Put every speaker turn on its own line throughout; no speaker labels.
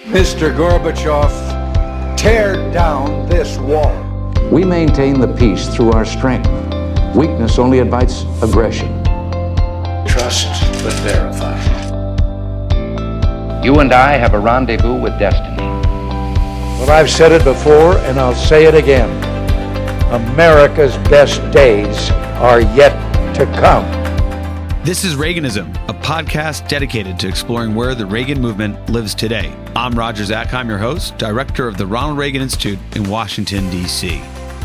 Mr. Gorbachev, tear down this wall.
We maintain the peace through our strength. Weakness only invites aggression.
Trust but verify.
You and I have a rendezvous with destiny.
Well, I've said it before and I'll say it again. America's best days are yet to come.
This is Reaganism, a podcast dedicated to exploring where the Reagan movement lives today. I'm Roger Zakheim, your host, director of the Ronald Reagan Institute in Washington, D.C.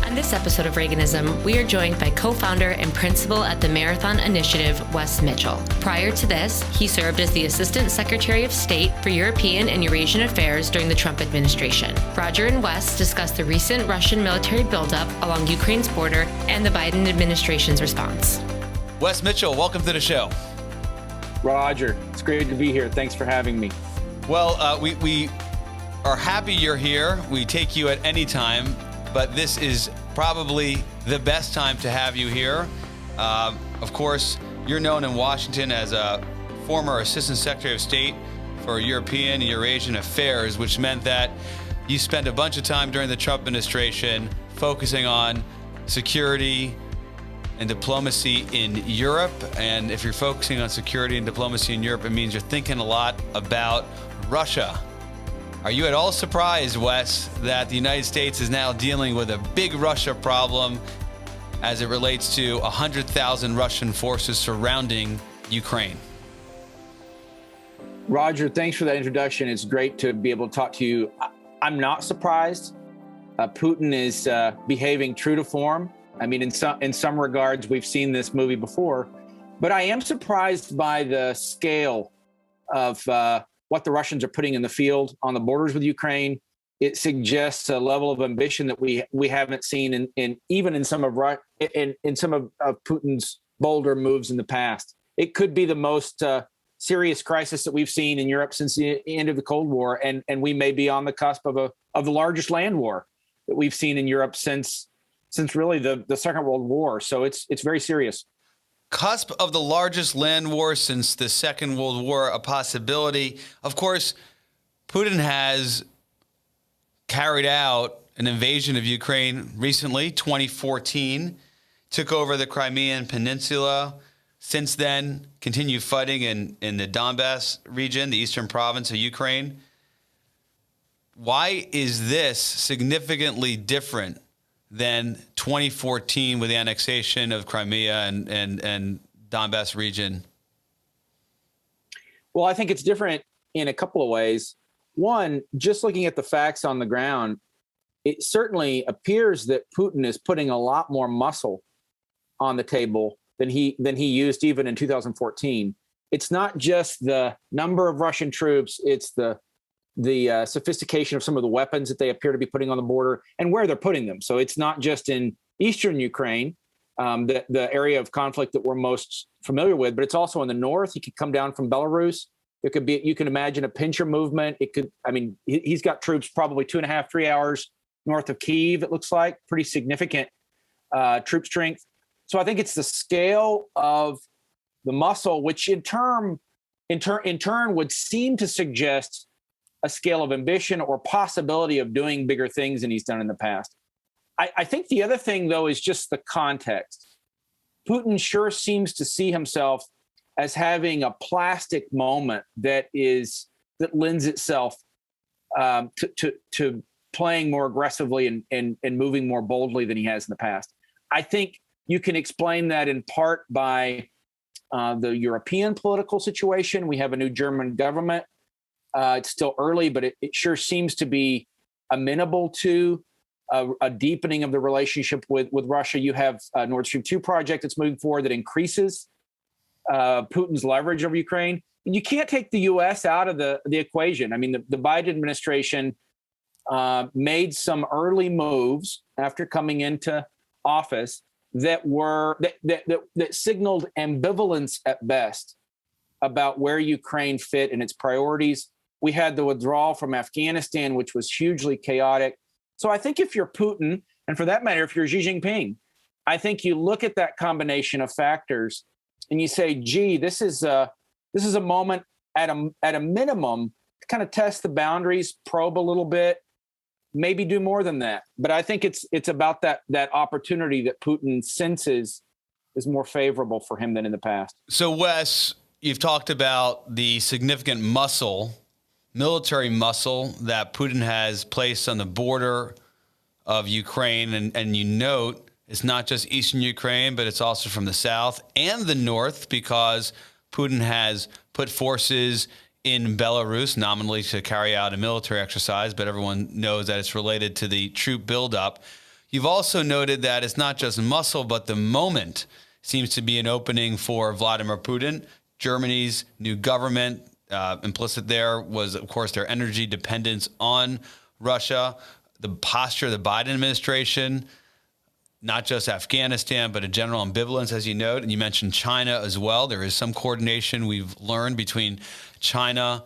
On this episode of Reaganism, we are joined by co-founder and principal at the Marathon Initiative, Wess Mitchell. Prior to this, he served as the Assistant Secretary of State for European and Eurasian Affairs during the Trump administration. Roger and Wess discussed the recent Russian military buildup along Ukraine's border and the Biden administration's response.
Wess Mitchell, welcome to the show.
Roger, it's great to be here. Thanks for having me.
Well, we are happy you're here. We take you at any time, but this is probably the best time to have you here. Of course, you're known in Washington as a former Assistant Secretary of State for European and Eurasian Affairs, which meant that you spent a bunch of time during the Trump administration focusing on security and diplomacy in Europe. And if you're focusing on security and diplomacy in Europe, it means you're thinking a lot about Russia. Are you at all surprised, Wes, that the United States is now dealing with a big Russia problem as it relates to 100,000 Russian forces surrounding Ukraine?
Roger, thanks for that introduction. It's great to be able to talk to you. I'm not surprised. Putin is behaving true to form. I mean, in some regards, we've seen this movie before, but I am surprised by the scale of what the Russians are putting in the field on the borders with Ukraine. It suggests a level of ambition that we haven't seen in some of Putin's bolder moves in the past. It could be the most serious crisis that we've seen in Europe since the end of the Cold War, and we may be on the cusp of the largest land war that we've seen in Europe since really the Second World War. So it's very serious.
Cusp of the largest land war since the Second World War, a possibility. Of course, Putin has carried out an invasion of Ukraine recently, 2014, took over the Crimean Peninsula. Since then, continued fighting in the Donbass region, the eastern province of Ukraine. Why is this significantly different than 2014 with the annexation of Crimea and Donbass region?
Well, I think it's different in a couple of ways. One, just looking at the facts on the ground, it certainly appears that Putin is putting a lot more muscle on the table than he used even in 2014. It's not just the number of Russian troops, it's the sophistication of some of the weapons that they appear to be putting on the border and where they're putting them. So it's not just in eastern Ukraine, the area of conflict that we're most familiar with, but it's also in the north. He could come down from Belarus. There could be, you can imagine a pincher movement. He's got troops probably 2.5, 3 hours north of Kyiv, it looks like, pretty significant troop strength. So I think it's the scale of the muscle, which in turn would seem to suggest a scale of ambition or possibility of doing bigger things than he's done in the past. I think the other thing, though, is just the context. Putin sure seems to see himself as having a plastic moment that lends itself to playing more aggressively and moving more boldly than he has in the past. I think you can explain that in part by the European political situation. We have a new German government. It's still early, but it sure seems to be amenable to a deepening of the relationship with Russia. You have a Nord Stream 2 project that's moving forward that increases Putin's leverage over Ukraine. And you can't take the U.S. out of the equation. I mean, the Biden administration made some early moves after coming into office that signaled ambivalence at best about where Ukraine fit in its priorities. We had the withdrawal from Afghanistan, which was hugely chaotic. So I think if you're Putin, and for that matter, if you're Xi Jinping, I think you look at that combination of factors and you say, gee, this is a moment at a minimum kind of test the boundaries, probe a little bit, maybe do more than that. But I think it's about that opportunity that Putin senses is more favorable for him than in the past.
So, Wes, you've talked about the significant military muscle that Putin has placed on the border of Ukraine. And you note it's not just eastern Ukraine, but it's also from the south and the north, because Putin has put forces in Belarus nominally to carry out a military exercise, but everyone knows that it's related to the troop buildup. You've also noted that it's not just muscle, but the moment seems to be an opening for Vladimir Putin. Germany's new government, implicit there was, of course, their energy dependence on Russia. The posture of the Biden administration, not just Afghanistan, but a general ambivalence, as you note. And you mentioned China as well. There is some coordination we've learned between China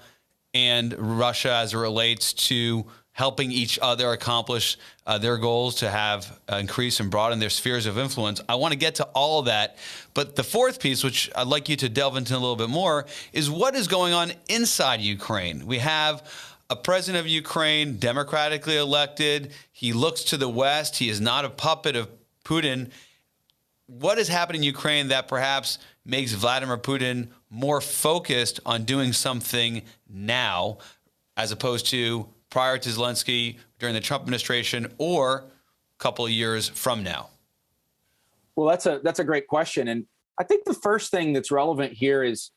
and Russia as it relates to helping each other accomplish their goals to have increase and broaden their spheres of influence. I want to get to all of that. But the fourth piece, which I'd like you to delve into a little bit more, is what is going on inside Ukraine. We have a president of Ukraine, democratically elected. He looks to the West. He is not a puppet of Putin. What has happened in Ukraine that perhaps makes Vladimir Putin more focused on doing something now, as opposed to prior to Zelensky, during the Trump administration, or a couple of years from now?
Well, that's a great question. And I think the first thing that's relevant here is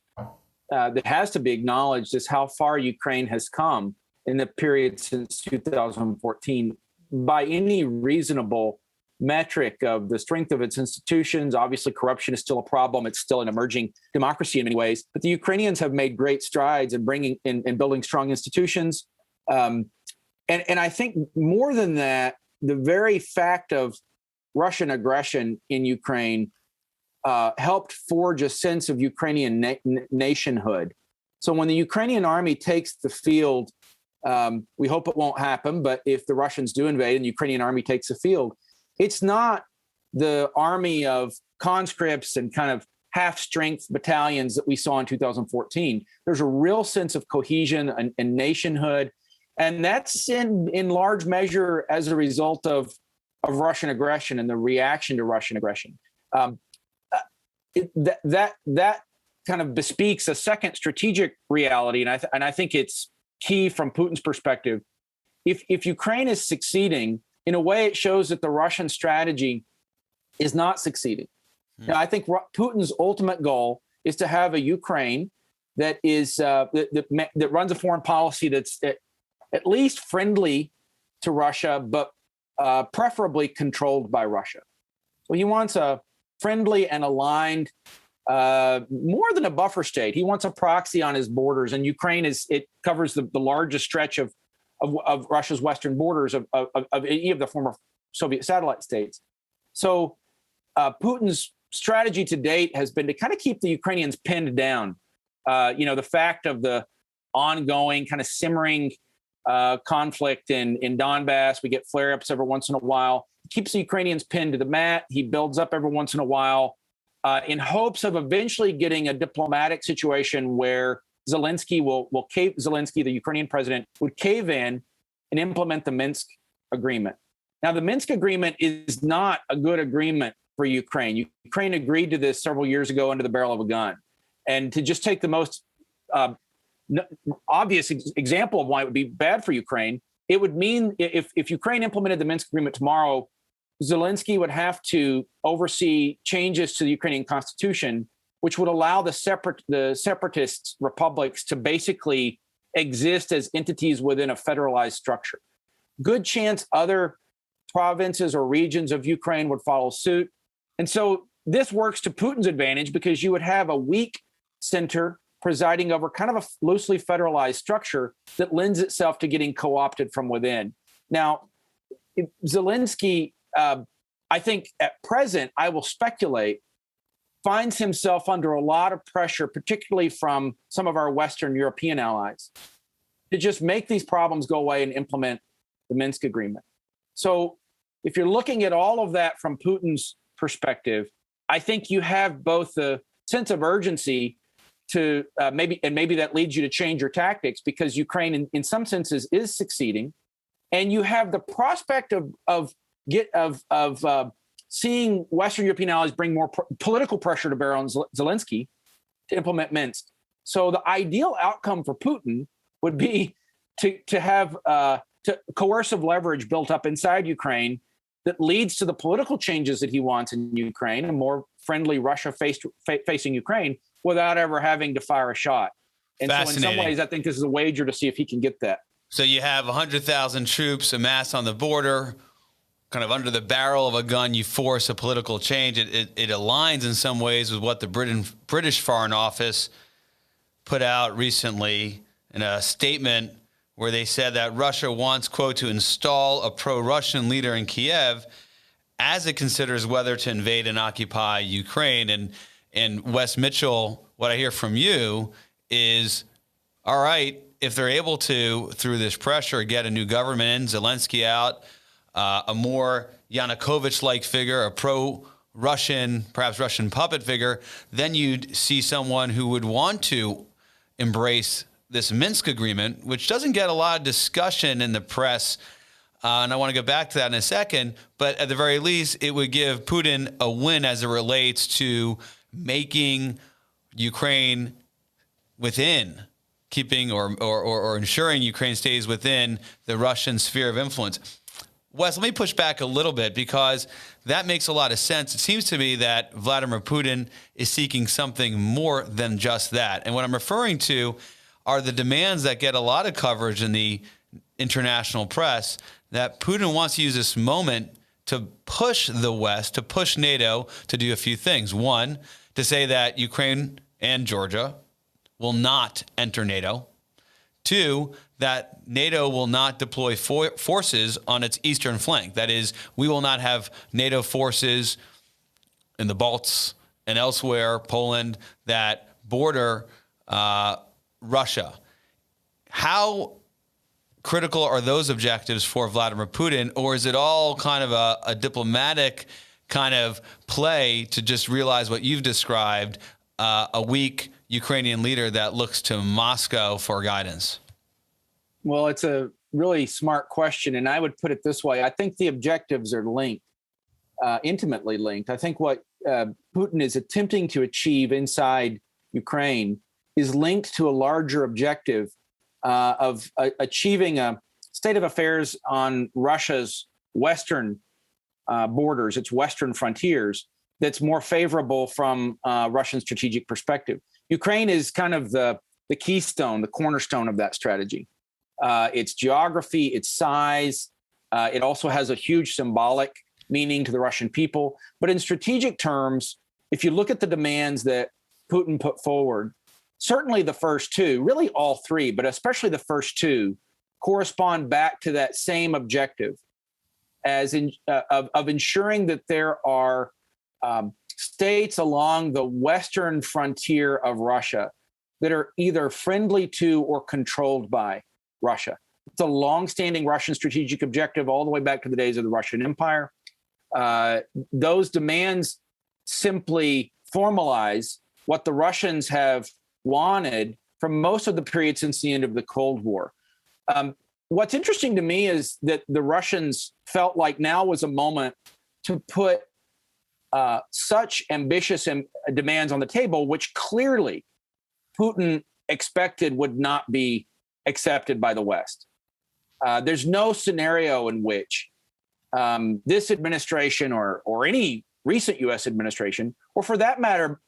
that has to be acknowledged is how far Ukraine has come in the period since 2014 by any reasonable metric of the strength of its institutions. Obviously, corruption is still a problem. It's still an emerging democracy in many ways. But the Ukrainians have made great strides in bringing in building strong institutions. And I think more than that, the very fact of Russian aggression in Ukraine helped forge a sense of Ukrainian nationhood. So when the Ukrainian army takes the field, we hope it won't happen, but if the Russians do invade and the Ukrainian army takes the field, it's not the army of conscripts and kind of half-strength battalions that we saw in 2014. There's a real sense of cohesion and nationhood, and that's in large measure as a result of Russian aggression and the reaction to Russian aggression. That kind of bespeaks a second strategic reality, and I think it's key from Putin's perspective. If Ukraine is succeeding, in a way, it shows that the Russian strategy is not succeeding. Now, I think Putin's ultimate goal is to have a Ukraine that is that runs a foreign policy that's at least friendly to Russia, but preferably controlled by Russia. So he wants a friendly and aligned, more than a buffer state. He wants a proxy on his borders, and Ukraine covers the largest stretch of Russia's western borders of any of the former Soviet satellite states. So Putin's strategy to date has been to kind of keep the Ukrainians pinned down. The fact of the ongoing kind of simmering conflict in Donbass, we get flare-ups every once in a while. He keeps the Ukrainians pinned to the mat. He builds up every once in a while in hopes of eventually getting a diplomatic situation where Zelensky the Ukrainian president, would cave in and implement the Minsk agreement. Now, the Minsk agreement is not a good agreement for Ukraine. Ukraine agreed to this several years ago under the barrel of a gun. And to just take the most obvious example of why it would be bad for Ukraine, it would mean if Ukraine implemented the Minsk agreement tomorrow, Zelensky would have to oversee changes to the Ukrainian constitution, which would allow the separatist republics to basically exist as entities within a federalized structure. Good chance other provinces or regions of Ukraine would follow suit. And so this works to Putin's advantage because you would have a weak center presiding over kind of a loosely federalized structure that lends itself to getting co-opted from within. Now, Zelensky, I think at present, I will speculate, finds himself under a lot of pressure, particularly from some of our Western European allies, to just make these problems go away and implement the Minsk agreement. So if you're looking at all of that from Putin's perspective, I think you have both the sense of urgency to maybe that leads you to change your tactics because Ukraine, in some senses, is succeeding, and you have the prospect of seeing Western European allies bring more political pressure to bear on Zelensky to implement Minsk. So the ideal outcome for Putin would be to have coercive leverage built up inside Ukraine that leads to the political changes that he wants in Ukraine, a more friendly Russia facing Ukraine, without ever having to fire a shot. And so in some ways, I think this is a wager to see if he can get that.
So you have 100,000 troops amassed on the border, kind of under the barrel of a gun. You force a political change. It aligns in some ways with what the British Foreign Office put out recently in a statement where they said that Russia wants, quote, to install a pro-Russian leader in Kiev as it considers whether to invade and occupy Ukraine. And Wess Mitchell, what I hear from you is, all right, if they're able to, through this pressure, get a new government in, Zelensky out, a more Yanukovych-like figure, a pro-Russian, perhaps Russian puppet figure, then you'd see someone who would want to embrace this Minsk agreement, which doesn't get a lot of discussion in the press. And I want to go back to that in a second. But at the very least, it would give Putin a win as it relates to making Ukraine within, keeping or ensuring Ukraine stays within the Russian sphere of influence. Wes, let me push back a little bit because that makes a lot of sense. It seems to me that Vladimir Putin is seeking something more than just that. And what I'm referring to are the demands that get a lot of coverage in the international press, that Putin wants to use this moment to push the West, to push NATO to do a few things. One, to say that Ukraine and Georgia will not enter NATO. Two, that NATO will not deploy forces on its eastern flank. That is, we will not have NATO forces in the Balts and elsewhere, Poland, that border Russia. How critical are those objectives for Vladimir Putin, or is it all kind of a diplomatic kind of play to just realize what you've described, a weak Ukrainian leader that looks to Moscow for guidance?
Well, it's a really smart question, and I would put it this way. I think the objectives are linked, intimately linked. I think what Putin is attempting to achieve inside Ukraine is linked to a larger objective of achieving a state of affairs on Russia's western borders, its western frontiers, that's more favorable from Russian strategic perspective. Ukraine is kind of the keystone, the cornerstone of that strategy. Its geography, its size, it also has a huge symbolic meaning to the Russian people. But in strategic terms, if you look at the demands that Putin put forward, certainly the first two, really all three, but especially the first two, correspond back to that same objective as of ensuring that there are states along the western frontier of Russia that are either friendly to or controlled by Russia. It's a longstanding Russian strategic objective all the way back to the days of the Russian Empire. Those demands simply formalize what the Russians have wanted from most of the period since the end of the Cold War. What's interesting to me is that the Russians felt like now was a moment to put such ambitious demands on the table, which clearly Putin expected would not be accepted by the West. There's no scenario in which this administration or any recent U.S. administration, or for that matter,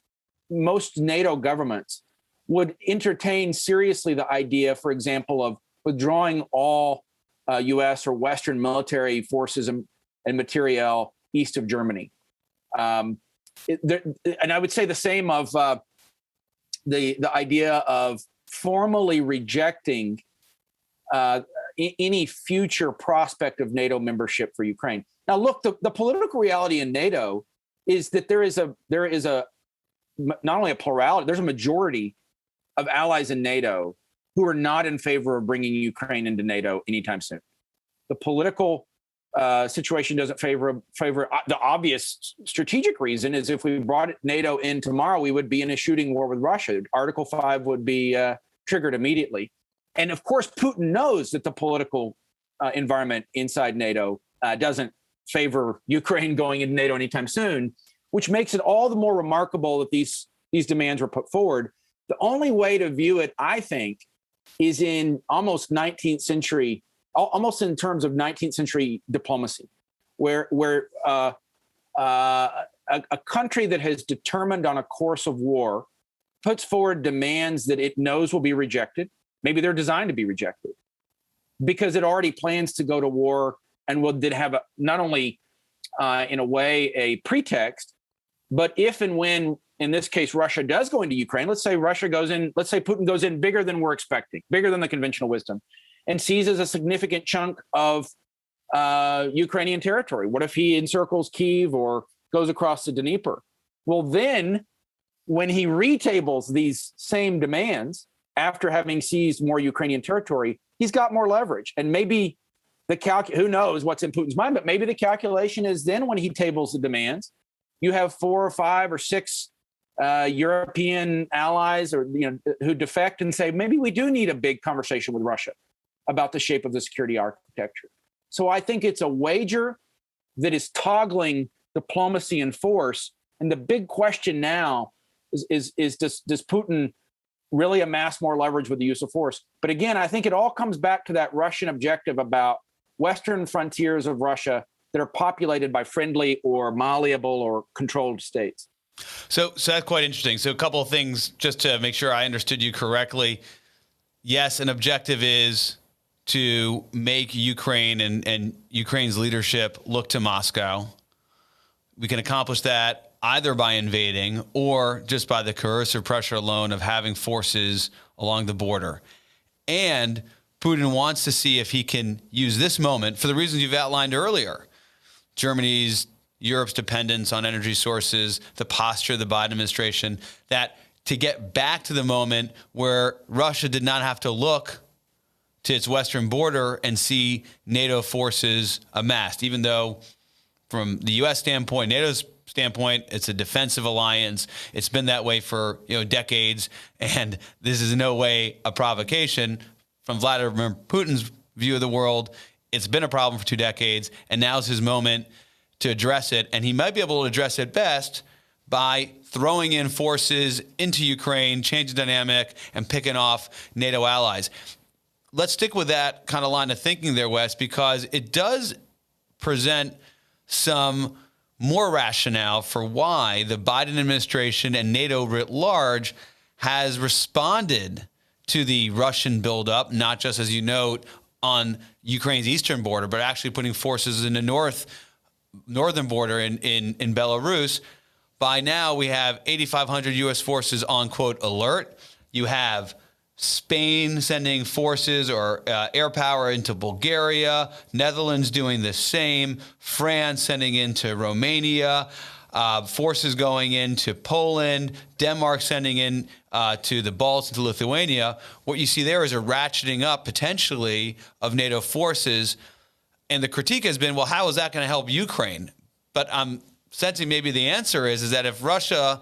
most NATO governments, would entertain seriously the idea, for example, of withdrawing all U.S. or Western military forces and materiel east of Germany. And I would say the same of the idea of formally rejecting any future prospect of NATO membership for Ukraine. Now, look, the political reality in NATO is that there is a not only a plurality, there's a majority of allies in NATO who are not in favor of bringing Ukraine into NATO anytime soon. The political situation doesn't favor the obvious strategic reason is if we brought NATO in tomorrow, we would be in a shooting war with Russia. Article 5 would be triggered immediately. And of course, Putin knows that the political environment inside NATO doesn't favor Ukraine going into NATO anytime soon, which makes it all the more remarkable that these demands were put forward. The only way to view it, I think, is in almost 19th century, almost in terms of 19th century diplomacy, where a country that has determined on a course of war puts forward demands that it knows will be rejected. Maybe they're designed to be rejected because it already plans to go to war and will then have not only in a way a pretext, but if and when, in this case, Russia does go into Ukraine, let's say Putin goes in bigger than we're expecting, bigger than the conventional wisdom, and seizes a significant chunk of Ukrainian territory. What if he encircles Kyiv or goes across the Dnieper? Well, then when he retables these same demands after having seized more Ukrainian territory, he's got more leverage. And maybe who knows what's in Putin's mind, but maybe the calculation is then when he tables the demands, you have 4 or 5 or 6 European allies or who defect and say, maybe we do need a big conversation with Russia about the shape of the security architecture. So I think it's a wager that is toggling diplomacy and force. And the big question now is does Putin really amass more leverage with the use of force? But again, I think it all comes back to that Russian objective about Western frontiers of Russia that are populated by friendly or malleable or controlled states.
So that's quite interesting. So a couple of things just to make sure I understood you correctly. Yes, an objective is to make Ukraine and Ukraine's leadership look to Moscow. We can accomplish that either by invading or just by the coercive pressure alone of having forces along the border. And Putin wants to see if he can use this moment for the reasons you've outlined earlier. Europe's dependence on energy sources, the posture of the Biden administration, that to get back to the moment where Russia did not have to look to its western border and see NATO forces amassed, even though from the U.S. standpoint, NATO's standpoint, it's a defensive alliance. It's been that way for decades, and this is in no way a provocation. From Vladimir Putin's view of the world, it's been a problem for 2 decades, and now's his moment to address it. And he might be able to address it best by throwing in forces into Ukraine, changing the dynamic, and picking off NATO allies. Let's stick with that kind of line of thinking there, Wes, because it does present some more rationale for why the Biden administration and NATO writ large has responded to the Russian buildup, not just, as you note, on Ukraine's eastern border, but actually putting forces in the northern border in Belarus. By now, we have 8,500 U.S. forces on, quote, alert. You have Spain sending forces or air power into Bulgaria, Netherlands doing the same, France sending into Romania, forces going into Poland, Denmark sending in to the Balts and to Lithuania. What you see there is a ratcheting up potentially of NATO forces. And the critique has been, well, how is that going to help Ukraine? But I'm sensing maybe the answer is that if Russia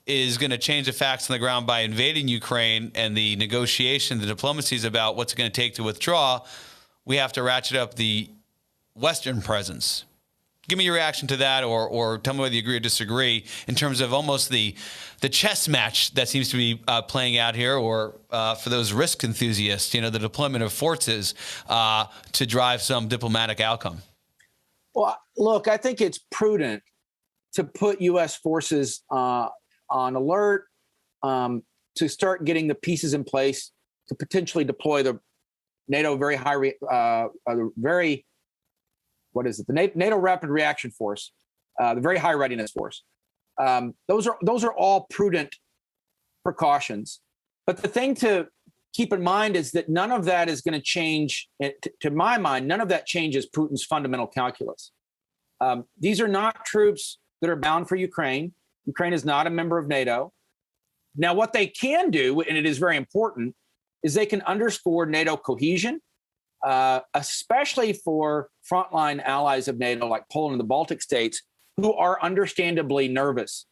is going to change the facts on the ground by invading Ukraine and the negotiation, the diplomacy is about what's going to take to withdraw, we have to ratchet up the Western presence. Give me your reaction to that, or tell me whether you agree or disagree in terms of almost the chess match that seems to be playing out here, or for those risk enthusiasts, the deployment of forces to drive some diplomatic outcome.
Well, look, I think it's prudent to put U.S. forces on alert, to start getting the pieces in place to potentially deploy the NATO the NATO Rapid Reaction Force, the very high readiness force. Those are all prudent precautions. But the thing to keep in mind is that none of that is going to change, to my mind, none of that changes Putin's fundamental calculus. These are not troops that are bound for Ukraine. Ukraine is not a member of NATO. Now, what they can do, and it is very important, is they can underscore NATO cohesion. especially for frontline allies of NATO like Poland and the Baltic states, who are understandably nervous.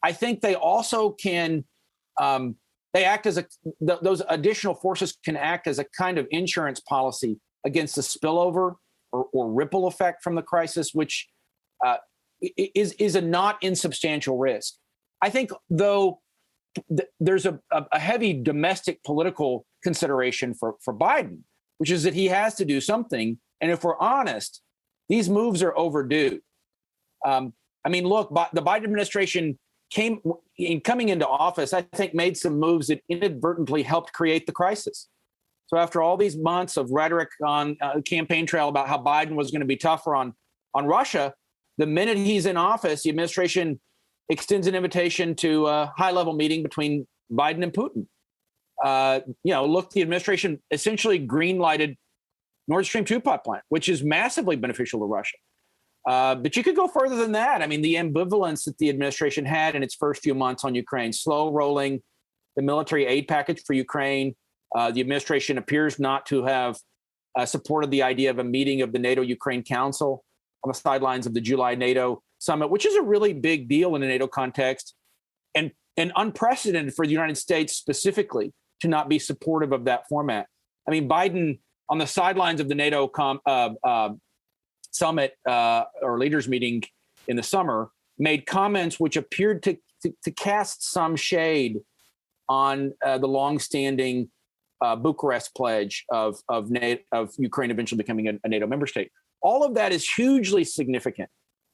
I think they also can, they act as those additional forces can act as a kind of insurance policy against the spillover or ripple effect from the crisis, which is a not insubstantial risk. I think, though, there's a heavy domestic political consideration for Biden, which is that he has to do something. And if we're honest, these moves are overdue. I mean, look, the Biden administration coming into office, I think, made some moves that inadvertently helped create the crisis. So after all these months of rhetoric on campaign trail about how Biden was going to be tougher on Russia, the minute he's in office, the administration extends an invitation to a high-level meeting between Biden and Putin. Look, the administration essentially green-lighted Nord Stream 2 pipeline, which is massively beneficial to Russia. But you could go further than that. I mean, the ambivalence that the administration had in its first few months on Ukraine, slow rolling the military aid package for Ukraine. The administration appears not to have supported the idea of a meeting of the NATO-Ukraine Council on the sidelines of the July NATO summit, which is a really big deal in a NATO context, and unprecedented for the United States specifically to not be supportive of that format. I mean, Biden on the sidelines of the NATO summit or leaders meeting in the summer made comments which appeared to cast some shade on the longstanding Bucharest pledge of Ukraine eventually becoming a NATO member state. All of that is hugely significant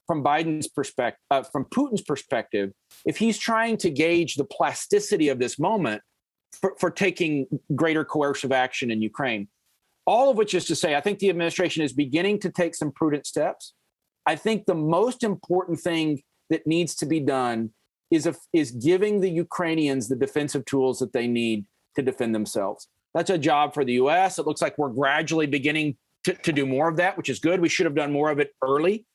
from Biden's perspective, from Putin's perspective, if he's trying to gauge the plasticity of this moment for taking greater coercive action in Ukraine. All of which is to say, I think the administration is beginning to take some prudent steps. I think the most important thing that needs to be done is giving the Ukrainians the defensive tools that they need to defend themselves. That's a job for the U.S. It looks like we're gradually beginning to do more of that, which is good. We should have done more of it early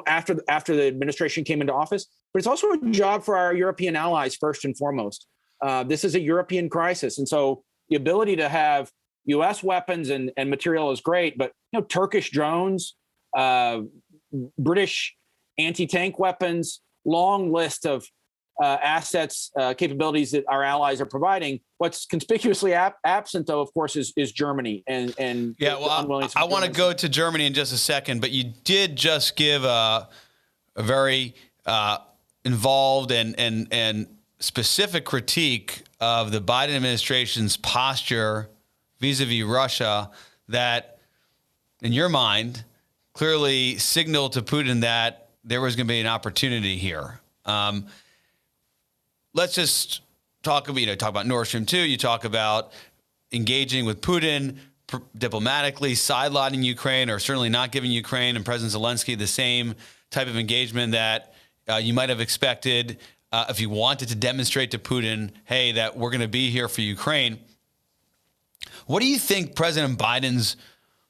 after the administration came into office. But it's also a job for our European allies, first and foremost. This is a European crisis. And so the ability to have U.S. weapons and material is great, but Turkish drones, British anti-tank weapons, long list of assets, capabilities that our allies are providing. What's conspicuously absent, though, of course, is Germany. And
yeah, well, I want to go to Germany in just a second, but you did just give a very involved and specific critique of the Biden administration's posture vis-a-vis Russia that, in your mind, clearly signaled to Putin that there was going to be an opportunity here. Let's just talk about Nord Stream 2. You talk about engaging with Putin diplomatically, sidelining Ukraine, or certainly not giving Ukraine and President Zelensky the same type of engagement that you might have expected if you wanted to demonstrate to Putin, hey, that we're going to be here for Ukraine. What do you think President Biden's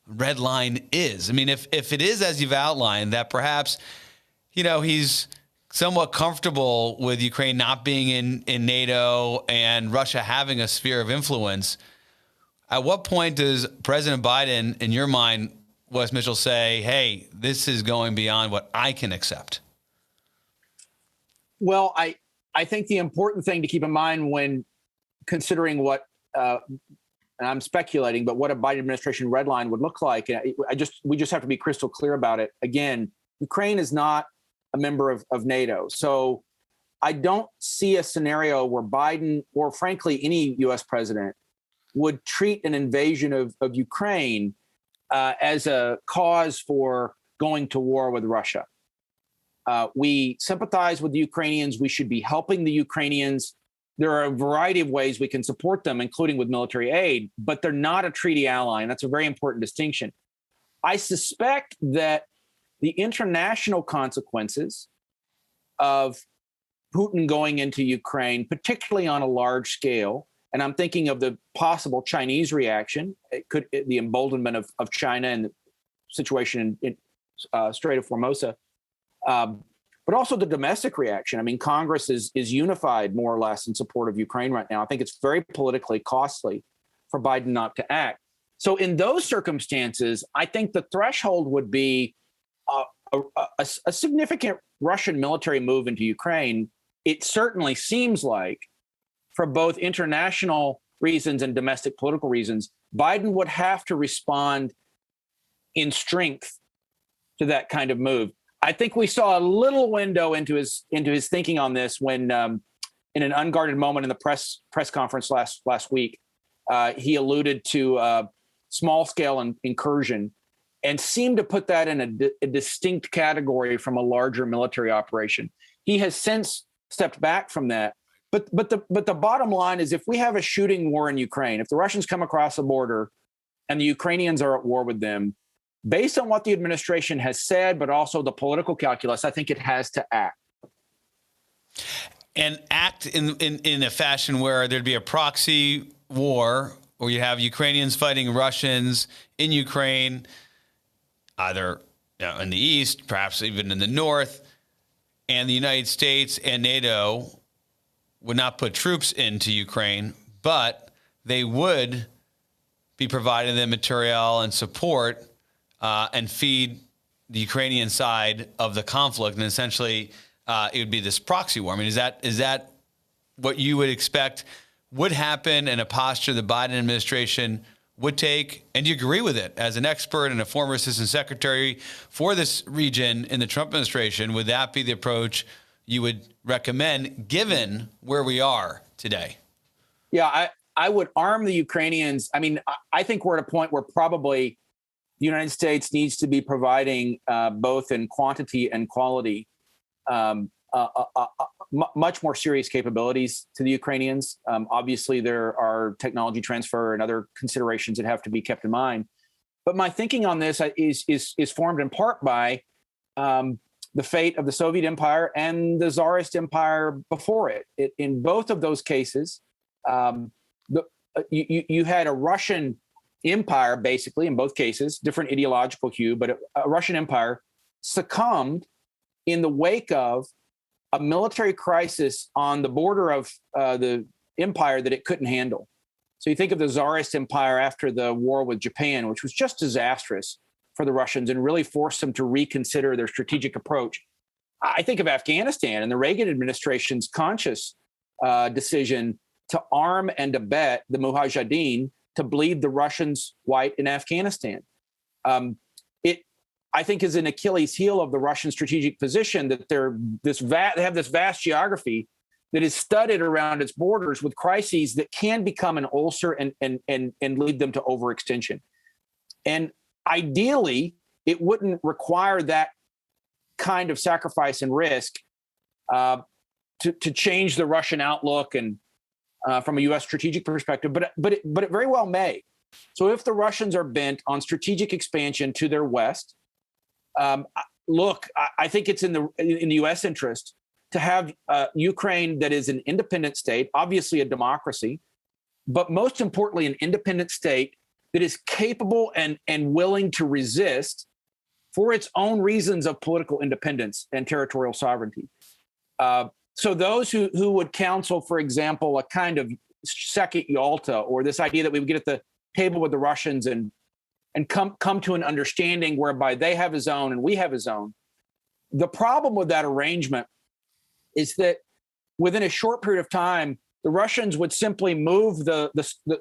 red line is? I mean, if it is as you've outlined, that perhaps, he's somewhat comfortable with Ukraine not being in NATO and Russia having a sphere of influence, at what point does President Biden, in your mind, Wess Mitchell, say, hey, this is going beyond what I can accept? Well,
I think the important thing to keep in mind when considering what, and I'm speculating, but what a Biden administration red line would look like, we just have to be crystal clear about it. Again, Ukraine is not a member of NATO. So I don't see a scenario where Biden, or frankly, any U.S. president, would treat an invasion of Ukraine as a cause for going to war with Russia. We sympathize with the Ukrainians. We should be helping the Ukrainians. There are a variety of ways we can support them, including with military aid, but they're not a treaty ally, and that's a very important distinction. I suspect that the international consequences of Putin going into Ukraine, particularly on a large scale, and I'm thinking of the possible Chinese reaction, the emboldenment of China and the situation in Strait of Formosa, but also the domestic reaction. I mean, Congress is unified more or less in support of Ukraine right now. I think it's very politically costly for Biden not to act. So in those circumstances, I think the threshold would be a significant Russian military move into Ukraine. It certainly seems like, for both international reasons and domestic political reasons, Biden would have to respond in strength to that kind of move. I think we saw a little window into his thinking on this when, in an unguarded moment in the press conference last week, he alluded to small scale incursion and seemed to put that in a distinct category from a larger military operation. He has since stepped back from that. But the bottom line is, if we have a shooting war in Ukraine, if the Russians come across the border and the Ukrainians are at war with them, based on what the administration has said, but also the political calculus, I think it has to act.
And act in a fashion where there'd be a proxy war, where you have Ukrainians fighting Russians in Ukraine, either in the east, perhaps even in the north, and the United States and NATO would not put troops into Ukraine, but they would be providing them material and support and feed the Ukrainian side of the conflict. And essentially, it would be this proxy war. I mean, is that what you would expect would happen, and a posture the Biden administration would take? And do you agree with it as an expert and a former assistant secretary for this region in the Trump administration? Would that be the approach you would recommend, given where we are today?
Yeah, I would arm the Ukrainians. I mean, I think we're at a point where probably the United States needs to be providing both in quantity and quality much more serious capabilities to the Ukrainians. Obviously, there are technology transfer and other considerations that have to be kept in mind. But my thinking on this is formed in part by the fate of the Soviet Empire and the Tsarist Empire before it. In both of those cases, you had a Russian empire, basically, in both cases, different ideological hue, but a Russian empire succumbed in the wake of a military crisis on the border of the empire that it couldn't handle. So you think of the Tsarist Empire after the war with Japan, which was just disastrous for the Russians and really forced them to reconsider their strategic approach. I think of Afghanistan and the Reagan administration's conscious decision to arm and abet the Mujahideen to bleed the Russians white in Afghanistan. I think is an Achilles heel of the Russian strategic position, that they have this vast geography that is studded around its borders with crises that can become an ulcer and lead them to overextension. And ideally, it wouldn't require that kind of sacrifice and risk to change the Russian outlook and from a U.S. strategic perspective, but it very well may. So if the Russians are bent on strategic expansion to their west, look, I think it's in the U.S. interest to have Ukraine that is an independent state, obviously a democracy, but most importantly, an independent state that is capable and willing to resist for its own reasons of political independence and territorial sovereignty. So those who would counsel, for example, a kind of second Yalta, or this idea that we would get at the table with the Russians and come to an understanding whereby they have a zone and we have a zone. The problem with that arrangement is that within a short period of time, the Russians would simply move the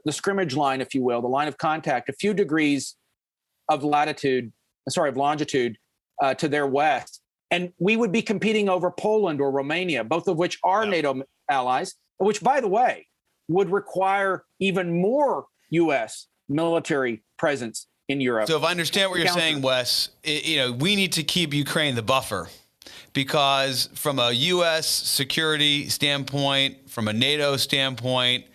scrimmage line, if you will, the line of contact, a few degrees of longitude to their west. And we would be competing over Poland or Romania, both of which are NATO allies, which, by the way, would require even more U.S. military presence in Europe.
So if I understand what you're saying, Wes, we need to keep Ukraine the buffer, because from a U.S. security standpoint, from a NATO standpoint,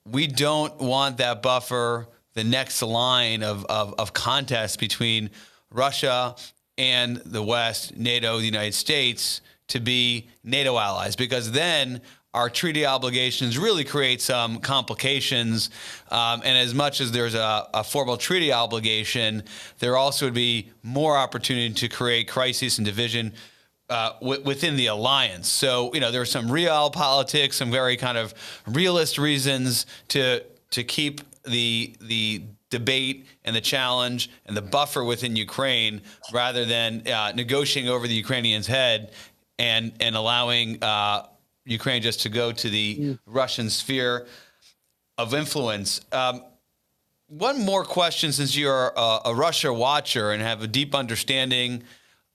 we don't want that buffer, the next line of contest between Russia and the West, NATO, the United States, to be NATO allies, because then our treaty obligations really create some complications. And as much as there's a formal treaty obligation, there also would be more opportunity to create crisis and division within the alliance. So, there are some realpolitik, some very kind of realist reasons to keep the debate and the challenge and the buffer within Ukraine rather than negotiating over the Ukrainians' head and allowing Ukraine just to go to the Russian sphere of influence. One more question, since you're a Russia watcher and have a deep understanding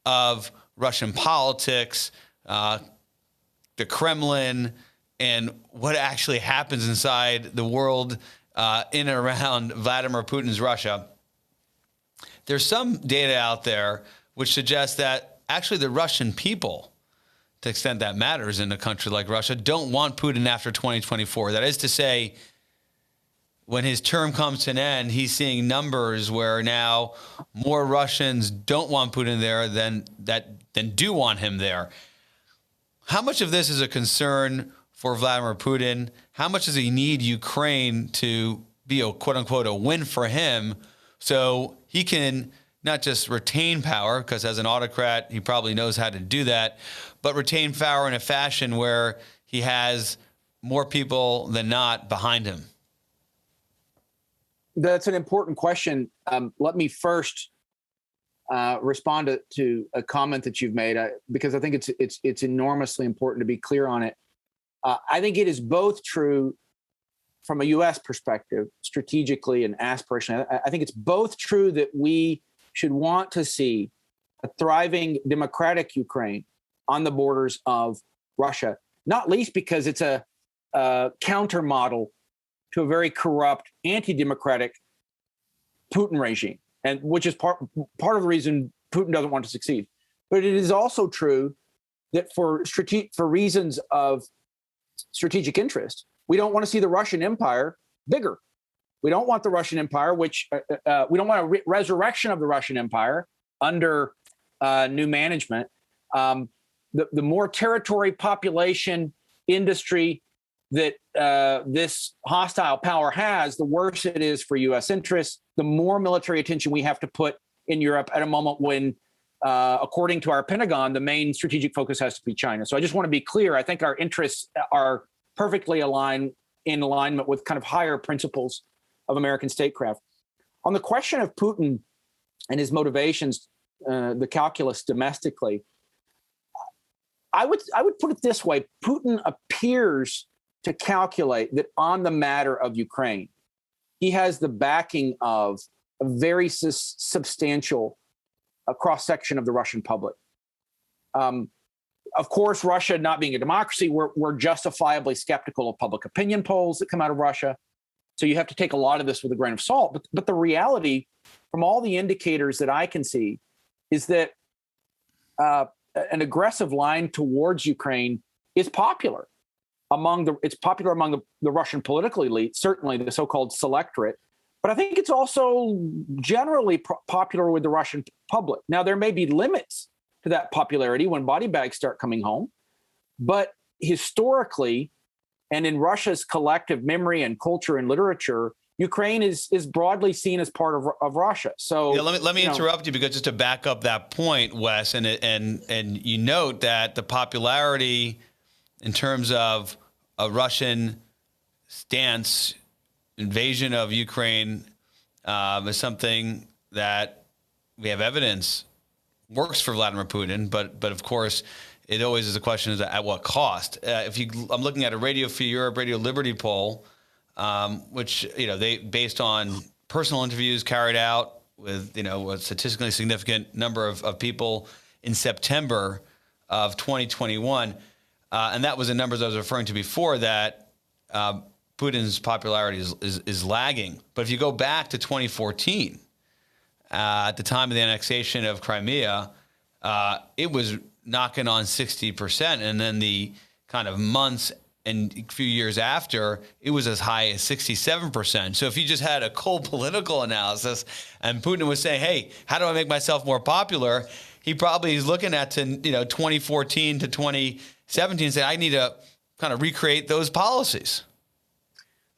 of Russian politics, the Kremlin, and what actually happens inside the world in and around Vladimir Putin's Russia. There's some data out there which suggests that actually the Russian people, to the extent that matters in a country like Russia, don't want Putin after 2024. That is to say, when his term comes to an end, he's seeing numbers where now more Russians don't want Putin there than do want him there. How much of this is a concern for Vladimir Putin? How much does he need Ukraine to be a quote unquote a win for him so he can not just retain power, because as an autocrat, he probably knows how to do that, but retain power in a fashion where he has more people than not behind him?
That's an important question. Let me first respond to a comment that you've made, because I think it's enormously important to be clear on it. I think it is both true from a U.S. perspective, strategically and aspirationally. I think it's both true that we should want to see a thriving democratic Ukraine on the borders of Russia, not least because it's a counter model to a very corrupt, anti-democratic Putin regime, and which is part of the reason Putin doesn't want to succeed. But it is also true that for reasons of strategic interest, we don't want to see the Russian Empire bigger. We don't want the Russian Empire, we don't want a resurrection of the Russian Empire under new management. The more territory, population, industry that this hostile power has, the worse it is for U.S. interests, the more military attention we have to put in Europe at a moment when, according to our Pentagon, the main strategic focus has to be China. So I just want to be clear. I think our interests are perfectly in alignment with kind of higher principles of American statecraft. On the question of Putin and his motivations, the calculus domestically, I would put it this way. Putin appears to calculate that on the matter of Ukraine, he has the backing of a very substantial cross-section of the Russian public. Of course, Russia not being a democracy, we're justifiably skeptical of public opinion polls that come out of Russia. So you have to take a lot of this with a grain of salt. But the reality, from all the indicators that I can see, is that an aggressive line towards Ukraine is popular among the Russian political elite, certainly the so-called selectorate. But I think it's also generally popular with the Russian public. Now, there may be limits to that popularity when body bags start coming home, but historically, and in Russia's collective memory and culture and literature, Ukraine is broadly seen as part of Russia. So
yeah, let me interrupt you, because just to back up that point, Wes, and you note that the popularity in terms of a Russian stance, invasion of Ukraine, is something that we have evidence works for Vladimir Putin, but of course, it always is a question of at what cost. I'm looking at a Radio Free Europe, Radio Liberty poll, which they based on personal interviews carried out with a statistically significant number of people in September of 2021, and that was the numbers I was referring to before. That Putin's popularity is lagging. But if you go back to 2014, at the time of the annexation of Crimea, it was knocking on 60%. And then the kind of months and a few years after, it was as high as 67%. So if you just had a cold political analysis and Putin was saying, hey, how do I make myself more popular? He probably is looking at 2014 to 2017 and say, I need to kind of recreate those policies.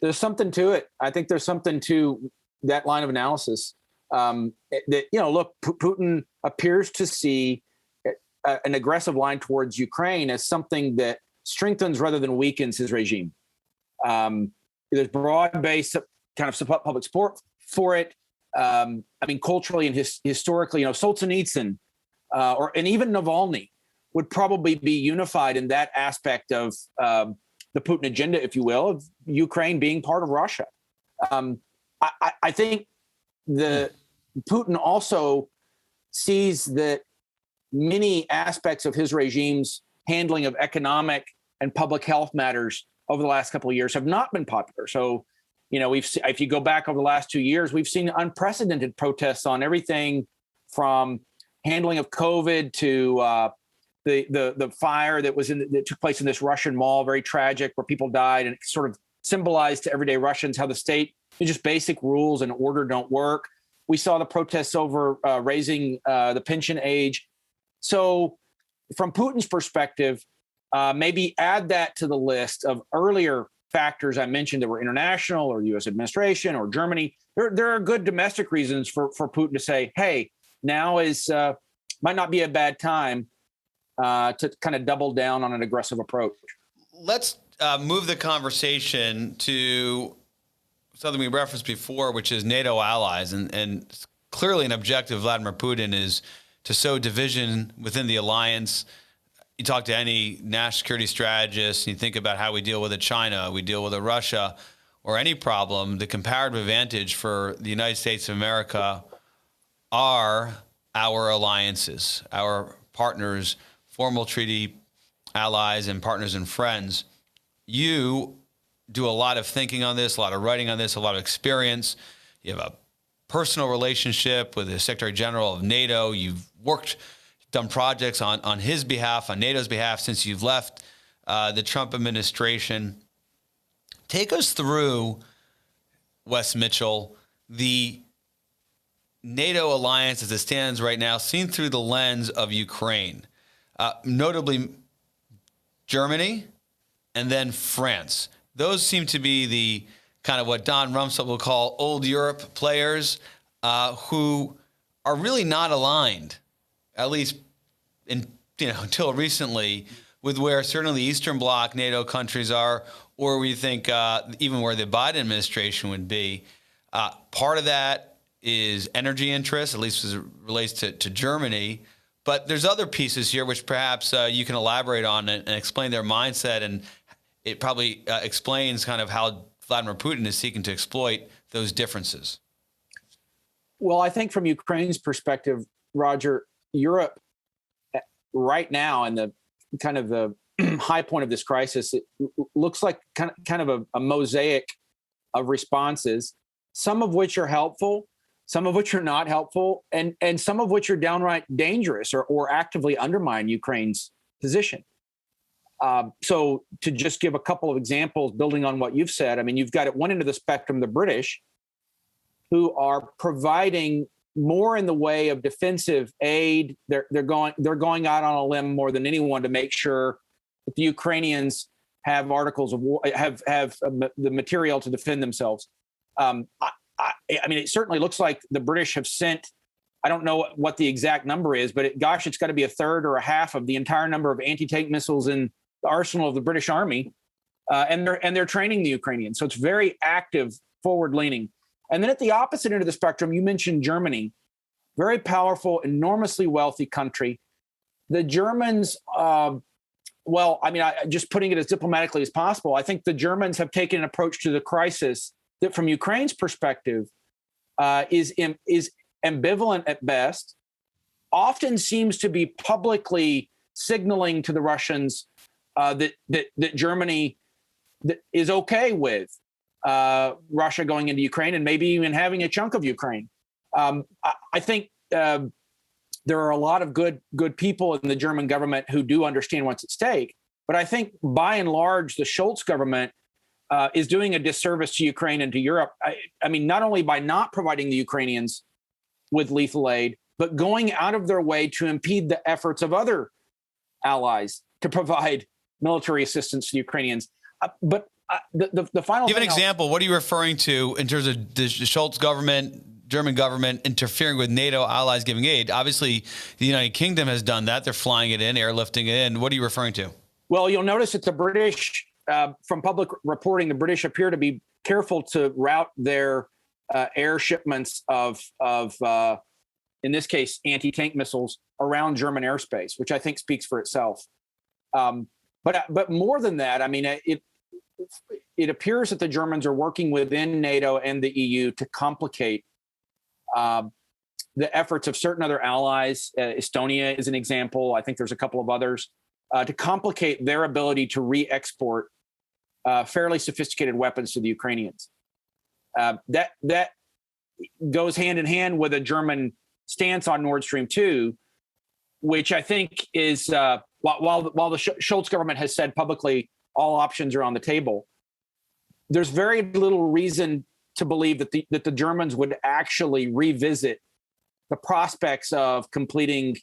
There's something to it. I think there's something to that line of analysis. Look, Putin appears to see an aggressive line towards Ukraine as something that strengthens rather than weakens his regime. There's broad-based kind of public support for it. I mean, culturally and historically, Solzhenitsyn and even Navalny would probably be unified in that aspect of the Putin agenda, if you will, of Ukraine being part of Russia. I think Putin also sees that many aspects of his regime's handling of economic and public health matters over the last couple of years have not been popular. So, if you go back over the last 2 years, we've seen unprecedented protests on everything from handling of COVID to the fire that took place in this Russian mall, very tragic, where people died, and it sort of symbolized to everyday Russians how the state, just basic rules and order don't work. We saw the protests over raising the pension age. So from Putin's perspective, maybe add that to the list of earlier factors I mentioned that were international or U.S. administration or Germany. There are good domestic reasons for Putin to say, hey, now might not be a bad time to kind of double down on an aggressive approach.
Let's move the conversation to something we referenced before, which is NATO allies. And clearly an objective of Vladimir Putin is to sow division within the alliance. You talk to any national security strategist, and you think about how we deal with China, we deal with Russia, or any problem, the comparative advantage for the United States of America are our alliances, our partners, formal treaty allies and partners and friends. You do a lot of thinking on this, a lot of writing on this, a lot of experience. You have a personal relationship with the Secretary General of NATO. You've done projects on his behalf, on NATO's behalf, since you've left the Trump administration. Take us through, Wess Mitchell, the NATO alliance as it stands right now, seen through the lens of Ukraine, notably Germany and then France. Those seem to be the kind of what Don Rumsfeld will call old Europe players who are really not aligned, at least until recently, with where certainly the Eastern Bloc NATO countries are, or we think even where the Biden administration would be. Part of that is energy interests, at least as it relates to Germany. But there's other pieces here which perhaps you can elaborate on and explain their mindset, and it probably explains kind of how Vladimir Putin is seeking to exploit those differences.
Well, I think from Ukraine's perspective, Roger, Europe right now, and the kind of the high point of this crisis, it looks like kind of a mosaic of responses, some of which are helpful, some of which are not helpful, and some of which are downright dangerous or actively undermine Ukraine's position. So to just give a couple of examples, building on what you've said, I mean, you've got at one end of the spectrum, the British, who are providing more in the way of defensive aid. They're going out on a limb more than anyone to make sure that the Ukrainians have articles of war, have the material to defend themselves. I mean, it certainly looks like the British have sent, I don't know what the exact number is, but it's got to be a third or a half of the entire number of anti-tank missiles in the arsenal of the British Army, and they're training the Ukrainians. So it's very active, forward-leaning. And then at the opposite end of the spectrum, you mentioned Germany, very powerful, enormously wealthy country. The Germans, just putting it as diplomatically as possible, I think the Germans have taken an approach to the crisis that, from Ukraine's perspective, is ambivalent at best, often seems to be publicly signaling to the Russians that Germany is okay with Russia going into Ukraine and maybe even having a chunk of Ukraine. I think there are a lot of good people in the German government who do understand what's at stake. But I think by and large, the Scholz government is doing a disservice to Ukraine and to Europe. I mean, not only by not providing the Ukrainians with lethal aid, but going out of their way to impede the efforts of other allies to provide military assistance to the Ukrainians. But the final
Give an example. What are you referring to in terms of the Scholz government, German government interfering with NATO allies giving aid? Obviously, the United Kingdom has done that. They're flying it in, airlifting it in. What are you referring to? Well,
you'll notice that the British, from public reporting, the British appear to be careful to route their air shipments of in this case, anti-tank missiles around German airspace, which I think speaks for itself. But more than that, I mean, it appears that the Germans are working within NATO and the EU to complicate the efforts of certain other allies. Estonia is an example. I think there's a couple of others to complicate their ability to re-export fairly sophisticated weapons to the Ukrainians. That goes hand in hand with a German stance on Nord Stream 2, which I think is while the Scholz government has said publicly all options are on the table, there's very little reason to believe that the Germans would actually revisit the prospects of completing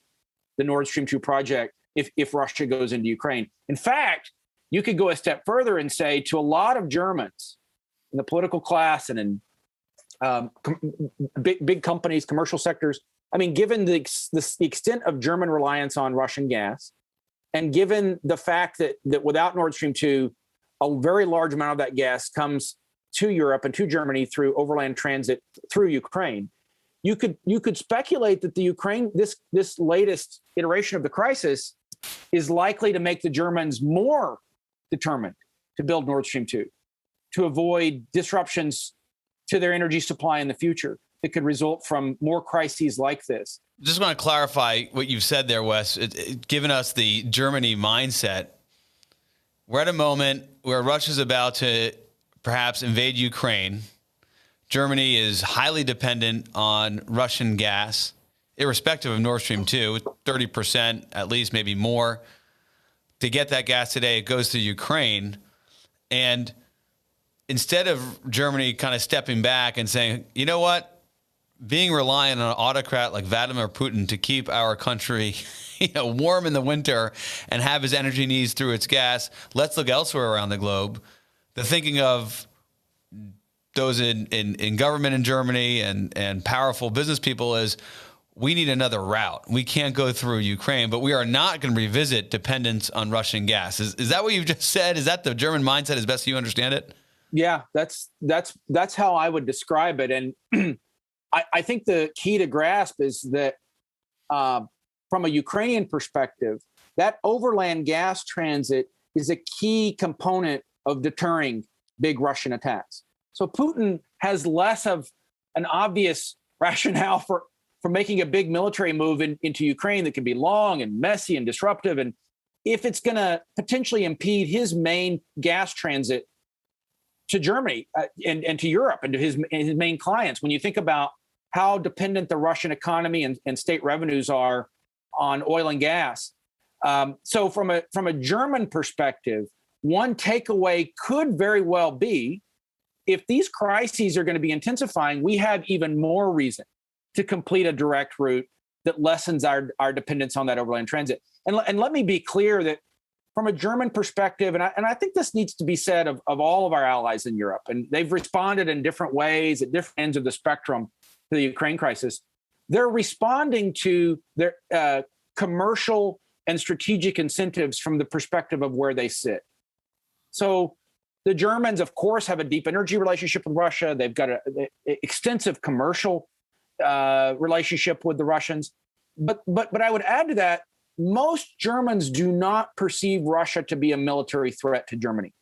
the Nord Stream 2 project if Russia goes into Ukraine. In fact, you could go a step further and say to a lot of Germans in the political class and in big companies, commercial sectors, I mean, given the extent of German reliance on Russian gas, and given the fact that without Nord Stream 2, a very large amount of that gas comes to Europe and to Germany through overland transit through Ukraine, you could speculate that the Ukraine, this latest iteration of the crisis, is likely to make the Germans more determined to build Nord Stream 2, to avoid disruptions to their energy supply in the future that could result from more crises like this.
Just want to clarify what you've said there, Wes. Given us the Germany mindset, we're at a moment where Russia's about to perhaps invade Ukraine. Germany is highly dependent on Russian gas, irrespective of Nord Stream 2, 30% at least, maybe more. To get that gas today, it goes to Ukraine. And instead of Germany kind of stepping back and saying, you know what, being reliant on an autocrat like Vladimir Putin to keep our country warm in the winter and have his energy needs through its gas, let's look elsewhere around the globe. The thinking of those in government in Germany and powerful business people is, we need another route. We can't go through Ukraine, but we are not going to revisit dependence on Russian gas. Is that what you've just said? Is that the German mindset as best you understand it?
Yeah, that's how I would describe it. And I think the key to grasp is that from a Ukrainian perspective, that overland gas transit is a key component of deterring big Russian attacks. So Putin has less of an obvious rationale for making a big military move into Ukraine that can be long and messy and disruptive. And if it's going to potentially impede his main gas transit to Germany and to Europe and to his main clients, when you think about how dependent the Russian economy and state revenues are on oil and gas. So from a German perspective, one takeaway could very well be, if these crises are going to be intensifying, we have even more reason to complete a direct route that lessens our dependence on that overland transit. And let me be clear that from a German perspective, and I think this needs to be said of all of our allies in Europe, and they've responded in different ways at different ends of the spectrum to the Ukraine crisis. They're responding to their commercial and strategic incentives from the perspective of where they sit. So the Germans, of course, have a deep energy relationship with Russia. They've got an extensive commercial relationship with the Russians. But I would add to that, most Germans do not perceive Russia to be a military threat to Germany.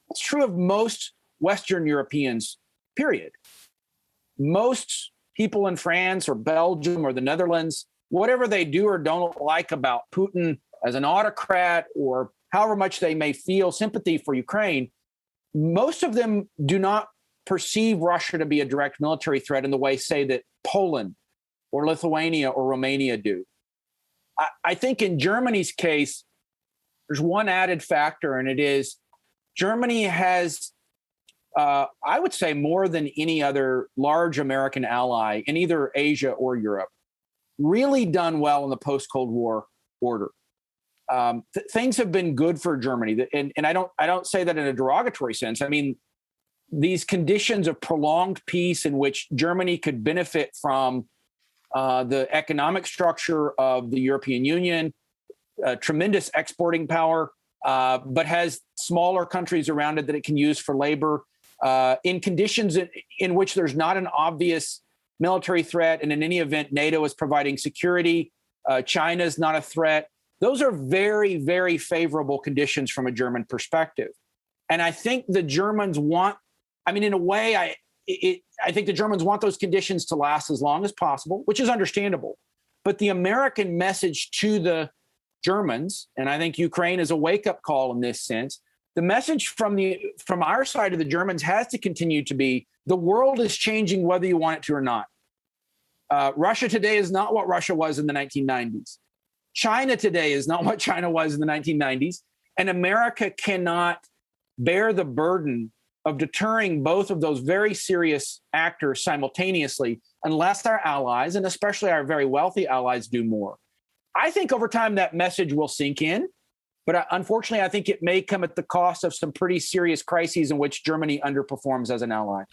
It's true of most Western Europeans, period. Most people in France or Belgium or the Netherlands, whatever they do or don't like about Putin as an autocrat, or however much they may feel sympathy for Ukraine, most of them do not perceive Russia to be a direct military threat in the way, say, that Poland or Lithuania or Romania do. I think in Germany's case, there's one added factor, and it is Germany has, I would say, more than any other large American ally in either Asia or Europe, really done well in the post-Cold War order. Things have been good for Germany, and I don't say that in a derogatory sense. I mean, these conditions of prolonged peace in which Germany could benefit from the economic structure of the European Union, tremendous exporting power, but has smaller countries around it that it can use for labor. in conditions in which there's not an obvious military threat, and in any event, NATO is providing security. China is not a threat. Those are very, very favorable conditions from a German perspective. And I think the Germans want, I mean, in a way, I think the Germans want those conditions to last as long as possible, which is understandable. But the American message to the Germans, and I think Ukraine is a wake-up call in this sense, the message from our side of the Germans has to continue to be, the world is changing whether you want it to or not. Russia today is not what Russia was in the 1990s. China today is not what China was in the 1990s. And America cannot bear the burden of deterring both of those very serious actors simultaneously unless our allies, and especially our very wealthy allies, do more. I think over time that message will sink in, but unfortunately, I think it may come at the cost of some pretty serious crises in which Germany underperforms as an ally.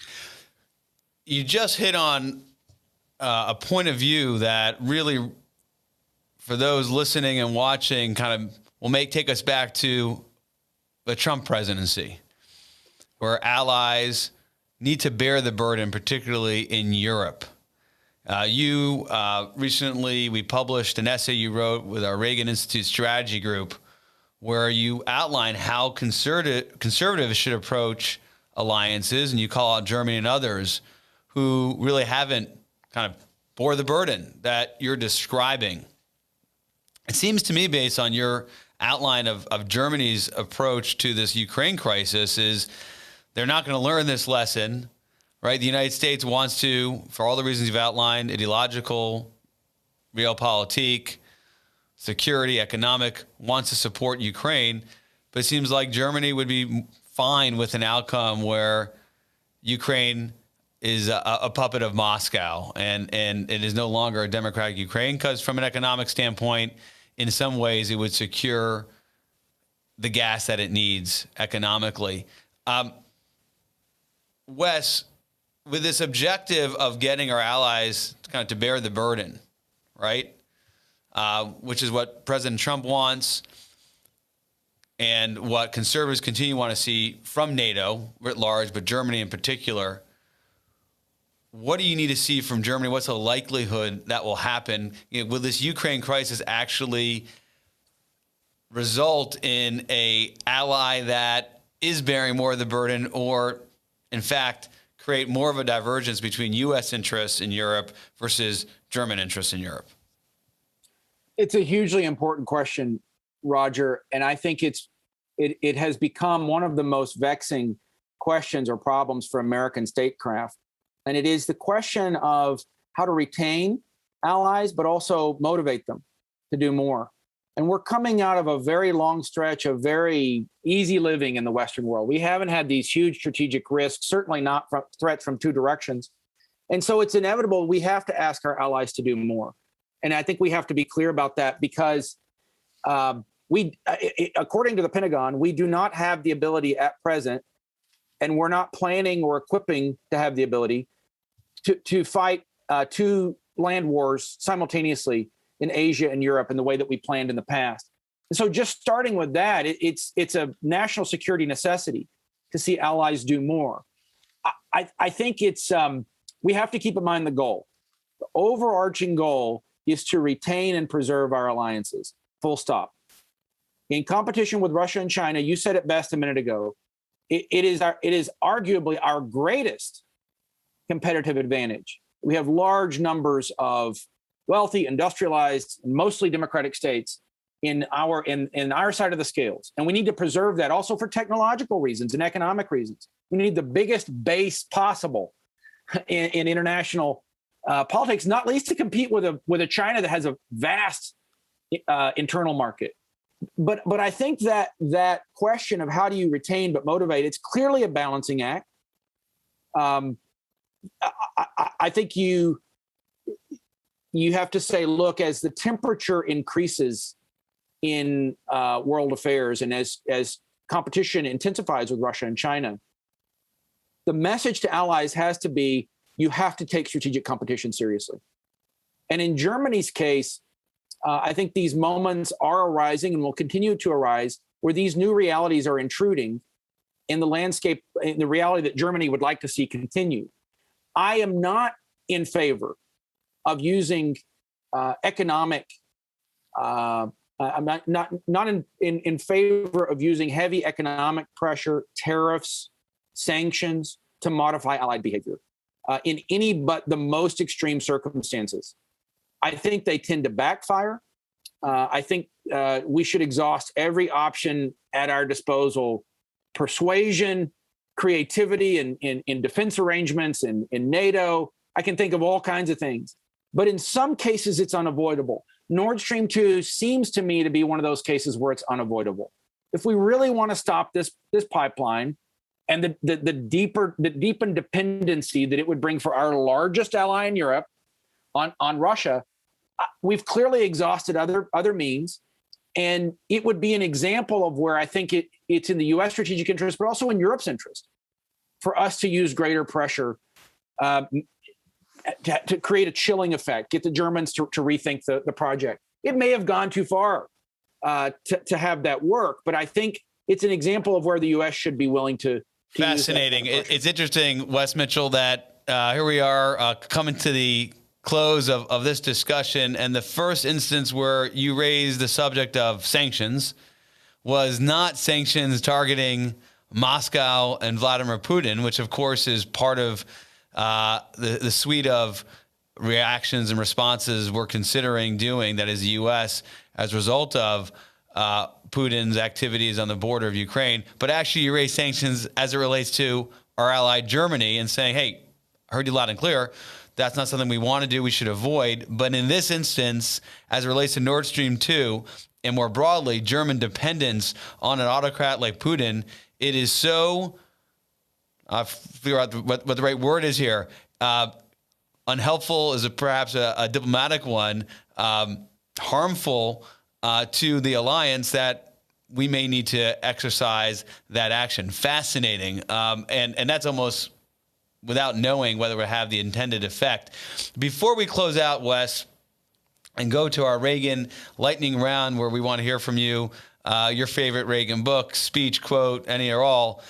You just hit on a point of view that really, for those listening and watching, kind of will take us back to the Trump presidency, where allies need to bear the burden, particularly in Europe. Recently, we published an essay you wrote with our Reagan Institute strategy group, where you outline how conservatives should approach alliances, and you call out Germany and others who really haven't kind of bore the burden that you're describing. It seems to me, based on your outline of Germany's approach to this Ukraine crisis, is they're not going to learn this lesson, right? The United States wants to, for all the reasons you've outlined, ideological, realpolitik, security, economic, wants to support Ukraine. But it seems like Germany would be fine with an outcome where Ukraine is a puppet of Moscow, and it is no longer a democratic Ukraine, because from an economic standpoint, in some ways, it would secure the gas that it needs economically. Wes, with this objective of getting our allies to bear the burden, right, which is what President Trump wants and what conservatives continue to want to see from NATO writ large, but Germany in particular, what do you need to see from Germany? What's the likelihood that will happen? Will this Ukraine crisis actually result in a ally that is bearing more of the burden, or in fact create more of a divergence between U.S. interests in Europe versus German interests in Europe?
It's a hugely important question, Roger, and I think it has become one of the most vexing questions or problems for American statecraft. And it is the question of how to retain allies, but also motivate them to do more. And we're coming out of a very long stretch of very easy living in the Western world. We haven't had these huge strategic risks, certainly not from threats from two directions. And so it's inevitable we have to ask our allies to do more. And I think we have to be clear about that, because according to the Pentagon, we do not have the ability at present, and we're not planning or equipping to have the ability to fight two land wars simultaneously in Asia and Europe in the way that we planned in the past. And so just starting with that, it's a national security necessity to see allies do more. I think we have to keep in mind the goal. The overarching goal is to retain and preserve our alliances, full stop. In competition with Russia and China, you said it best a minute ago, it is arguably our greatest competitive advantage. We have large numbers of wealthy, industrialized, mostly democratic states in our side of the scales. And we need to preserve that also for technological reasons and economic reasons. We need the biggest base possible in international politics, not least to compete with a China that has a vast internal market. But I think that question of how do you retain but motivate, it's clearly a balancing act. I think you have to say, look, as the temperature increases in world affairs and as competition intensifies with Russia and China, the message to allies has to be, you have to take strategic competition seriously. And in Germany's case, I think these moments are arising and will continue to arise where these new realities are intruding. in the landscape, in the reality that Germany would like to see continue. I am not in favor of using economic. I'm not in favor of using heavy economic pressure, tariffs, sanctions to modify allied behavior in any but the most extreme circumstances. I think they tend to backfire. I think we should exhaust every option at our disposal: persuasion, creativity in defense arrangements, in NATO. I can think of all kinds of things. But in some cases, it's unavoidable. Nord Stream 2 seems to me to be one of those cases where it's unavoidable. If we really want to stop this pipeline and the deepened dependency that it would bring for our largest ally in Europe on Russia, we've clearly exhausted other means. And it would be an example of where I think it's in the U.S. strategic interest, but also in Europe's interest, for us to use greater pressure to create a chilling effect, get the Germans to rethink the project. It may have gone too far to have that work, but I think it's an example of where the U.S. should be willing to
Fascinating. It's interesting, Wess Mitchell, that here we are coming to the close of this discussion, and the first instance where you raised the subject of sanctions was not sanctions targeting Moscow and Vladimir Putin, which of course is part of the suite of reactions and responses we're considering doing, that is the U.S., as a result of Putin's activities on the border of Ukraine. But actually you raise sanctions as it relates to our ally Germany and saying, hey, I heard you loud and clear. That's not something we want to do. We should avoid. But in this instance, as it relates to Nord Stream 2, and more broadly, German dependence on an autocrat like Putin, it is so, figure out what the right word is here. Unhelpful is perhaps a diplomatic one, harmful to the alliance, that we may need to exercise that action. Fascinating. And that's almost without knowing whether it would have the intended effect. Before we close out, Wes, and go to our Reagan lightning round, where we want to hear from you, your favorite Reagan book, speech, quote, any or all.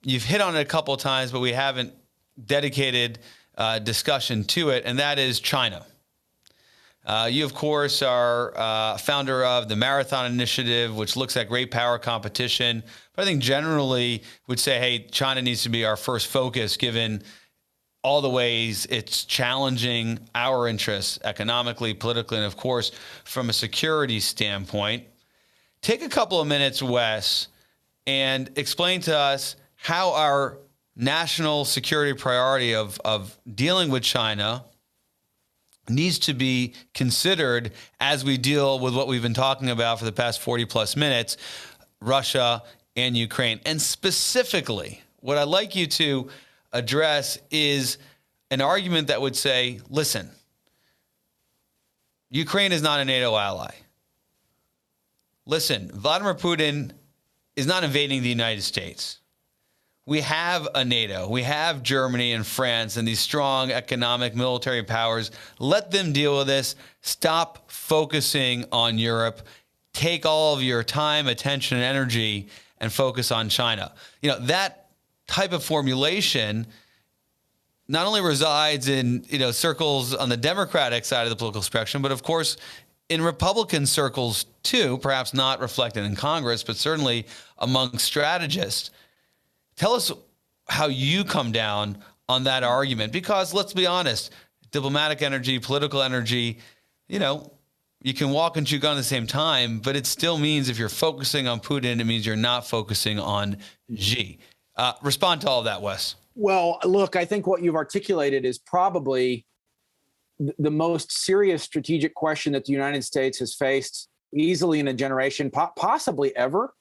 You've hit on it a couple of times, but we haven't dedicated discussion to it, and that is China. You, of course, are founder of the Marathon Initiative, which looks at great power competition. But I think generally would say, hey, China needs to be our first focus, given all the ways it's challenging our interests economically, politically, and, of course, from a security standpoint. Take a couple of minutes, Wes, and explain to us how our national security priority of dealing with China needs to be considered as we deal with what we've been talking about for the past 40 plus minutes, Russia and Ukraine. And specifically, what I'd like you to address is an argument that would say, listen, Ukraine is not a NATO ally. Listen, Vladimir Putin is not invading the United States. We have a NATO. We have Germany and France and these strong economic military powers. Let them deal with this. Stop focusing on Europe. Take all of your time, attention, and energy and focus on China. You know, that type of formulation not only resides in, circles on the Democratic side of the political spectrum, but of course in Republican circles too, perhaps not reflected in Congress, but certainly among strategists. Tell us how you come down on that argument, because let's be honest, diplomatic energy, political energy, you can walk and chew gum at the same time, but it still means if you're focusing on Putin, it means you're not focusing on Xi. Respond to all of that, Wes.
Well, look, I think what you've articulated is probably the most serious strategic question that the United States has faced easily in a generation, possibly ever.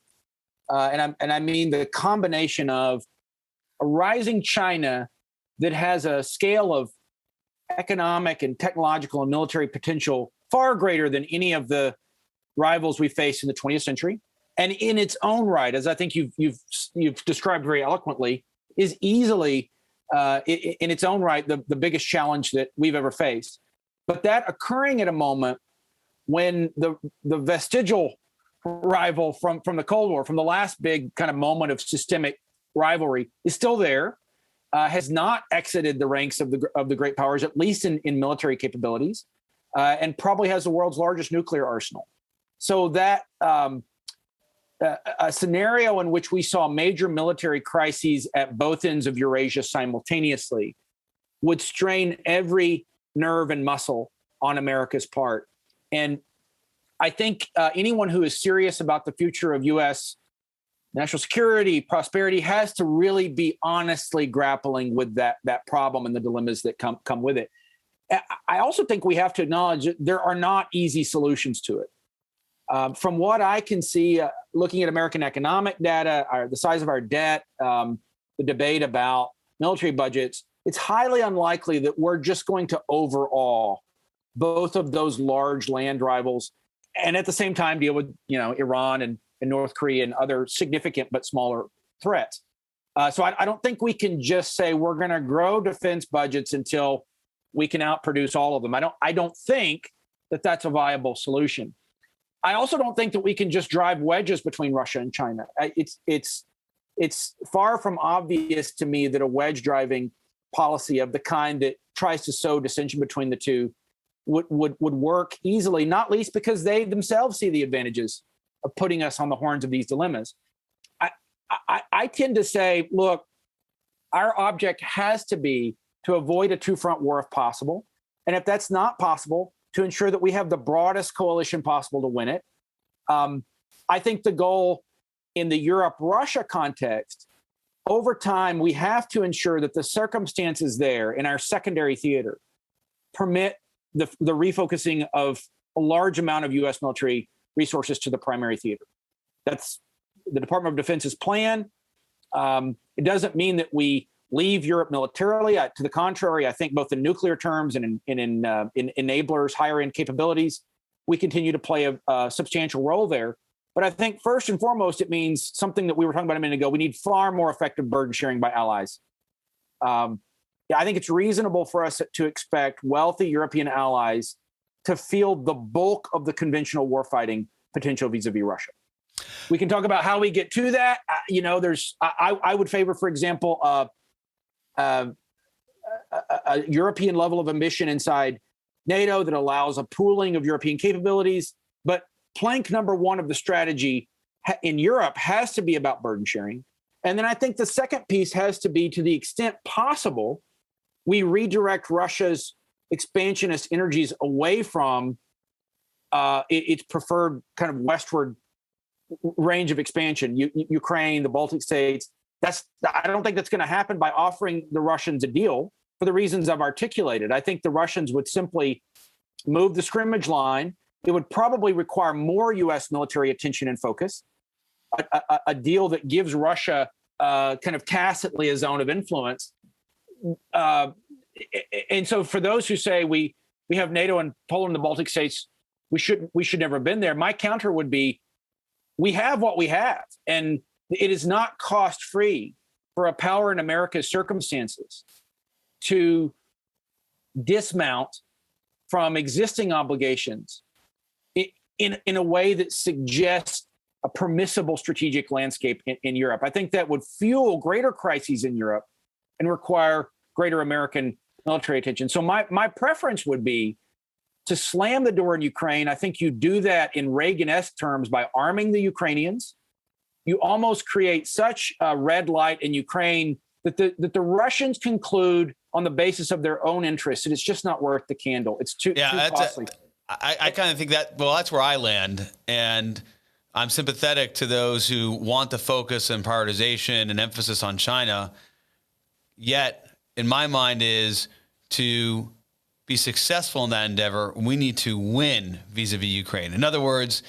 And I mean the combination of a rising China that has a scale of economic and technological and military potential far greater than any of the rivals we faced in the 20th century, and in its own right, as I think you've described very eloquently, is easily in its own right the biggest challenge that we've ever faced. But that occurring at a moment when the vestigial rival from the Cold War, from the last big kind of moment of systemic rivalry, is still there, has not exited the ranks of the great powers, at least in military capabilities, and probably has the world's largest nuclear arsenal. So that a scenario in which we saw major military crises at both ends of Eurasia simultaneously would strain every nerve and muscle on America's part. And I think anyone who is serious about the future of U.S. national security, prosperity, has to really be honestly grappling with that problem and the dilemmas that come with it. I also think we have to acknowledge that there are not easy solutions to it. From what I can see, looking at American economic data, the size of our debt, the debate about military budgets, it's highly unlikely that we're just going to overawe both of those large land rivals and at the same time deal with, Iran and North Korea and other significant but smaller threats. So I don't think we can just say we're going to grow defense budgets until we can outproduce all of them. I don't think that that's a viable solution. I also don't think that we can just drive wedges between Russia and China. It's far from obvious to me that a wedge driving policy of the kind that tries to sow dissension between the two would work easily, not least because they themselves see the advantages of putting us on the horns of these dilemmas. I tend to say, look, our object has to be to avoid a two-front war if possible. And if that's not possible, to ensure that we have the broadest coalition possible to win it. I think the goal in the Europe-Russia context, over time, we have to ensure that the circumstances there in our secondary theater permit the refocusing of a large amount of U.S. military resources to the primary theater. That's the Department of Defense's plan. It doesn't mean that we leave Europe militarily. To the contrary, I think both in nuclear terms and in enablers, higher-end capabilities, we continue to play a substantial role there. But I think first and foremost, it means something that we were talking about a minute ago. We need far more effective burden sharing by allies. I think it's reasonable for us to expect wealthy European allies to field the bulk of the conventional warfighting potential vis-a-vis Russia. We can talk about how we get to that. I would favor, for example, a European level of ambition inside NATO that allows a pooling of European capabilities. But plank number one of the strategy in Europe has to be about burden sharing. And then I think the second piece has to be, to the extent possible, we redirect Russia's expansionist energies away from its preferred kind of westward range of expansion, Ukraine, the Baltic states. I don't think that's going to happen by offering the Russians a deal for the reasons I've articulated. I think the Russians would simply move the scrimmage line. It would probably require more U.S. military attention and focus, a deal that gives Russia kind of tacitly a zone of influence. And so for those who say we have NATO and Poland and the Baltic states, we should never have been there, my counter would be, we have what we have. And it is not cost-free for a power in America's circumstances to dismount from existing obligations in a way that suggests a permissible strategic landscape in Europe. I think that would fuel greater crises in Europe and require greater American military attention. So my preference would be to slam the door in Ukraine. I think you do that in Reagan-esque terms by arming the Ukrainians. You almost create such a red light in Ukraine that the Russians conclude on the basis of their own interests that it's just not worth the candle. It's too costly.
I kind of think that's where I land. And I'm sympathetic to those who want the focus and prioritization and emphasis on China. Yet, in my mind, is to be successful in that endeavor, we need to win vis-a-vis Ukraine. In other words,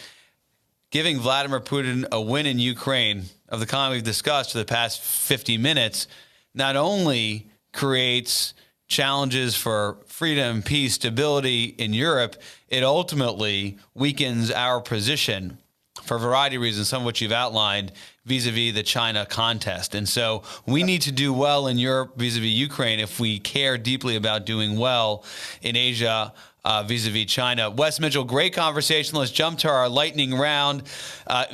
giving Vladimir Putin a win in Ukraine of the kind we've discussed for the past 50 minutes not only creates challenges for freedom, peace, stability in Europe, it ultimately weakens our position for a variety of reasons, some of which you've outlined, vis-a-vis the China contest. And so we need to do well in Europe vis-a-vis Ukraine if we care deeply about doing well in Asia vis-a-vis China. Wess Mitchell, great conversation. Let's jump to our lightning round.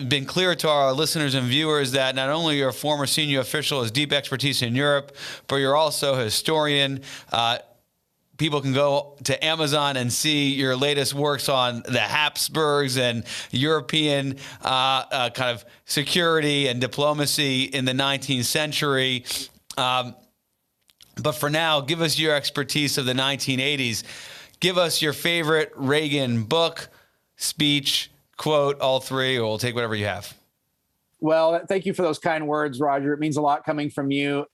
Been clear to our listeners and viewers that not only you're a former senior official with deep expertise in Europe, but you're also a historian. People can go to Amazon and see your latest works on the Habsburgs and European kind of security and diplomacy in the 19th century. But for now, give us your expertise of the 1980s. Give us your favorite Reagan book, speech, quote, all three, or we'll take whatever you have.
Well, thank you for those kind words, Roger. It means a lot coming from you.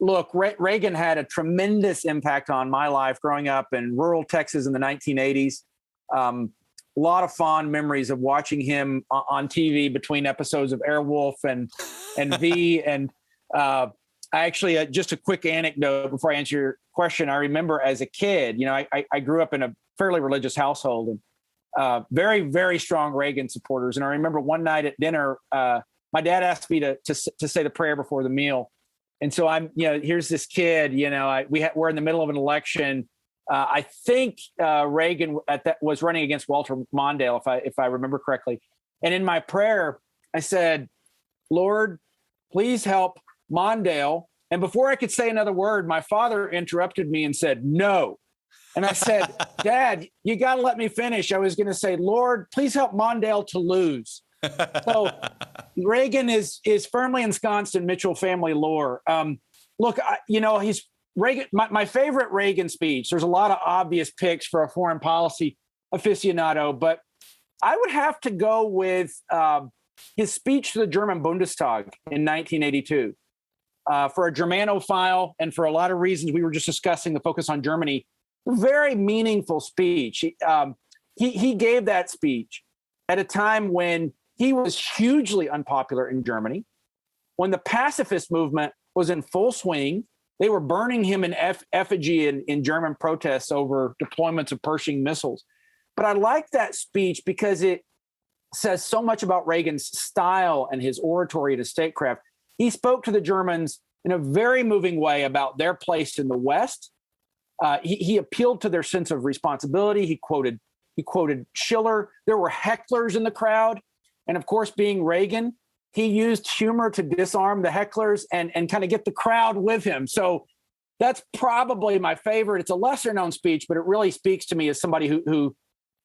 Look, Reagan had a tremendous impact on my life growing up in rural Texas in the 1980s. A lot of fond memories of watching him on TV between episodes of Airwolf and V. And I actually, just a quick anecdote before I answer your question. I remember as a kid, I grew up in a fairly religious household and very, very strong Reagan supporters. And I remember one night at dinner, my dad asked me to say the prayer before the meal. And so here's this kid, we're in the middle of an election. I think Reagan was running against Walter Mondale, if I remember correctly. And in my prayer, I said, Lord, please help Mondale. And before I could say another word, my father interrupted me and said, no. And I said, Dad, you got to let me finish. I was going to say, Lord, please help Mondale to lose. So Reagan is firmly ensconced in Mitchell family lore. Look, he's Reagan. My favorite Reagan speech. There's a lot of obvious picks for a foreign policy aficionado, but I would have to go with his speech to the German Bundestag in 1982. For a Germanophile, and for a lot of reasons we were just discussing, the focus on Germany, very meaningful speech. He gave that speech at a time when he was hugely unpopular in Germany, when the pacifist movement was in full swing. They were burning him in effigy in German protests over deployments of Pershing missiles. But I like that speech because it says so much about Reagan's style and his oratory and his statecraft. He spoke to the Germans in a very moving way about their place in the West. He appealed to their sense of responsibility. He quoted Schiller. There were hecklers in the crowd. And of course, being Reagan, he used humor to disarm the hecklers and kind of get the crowd with him. So that's probably my favorite. It's a lesser known speech, but it really speaks to me as somebody who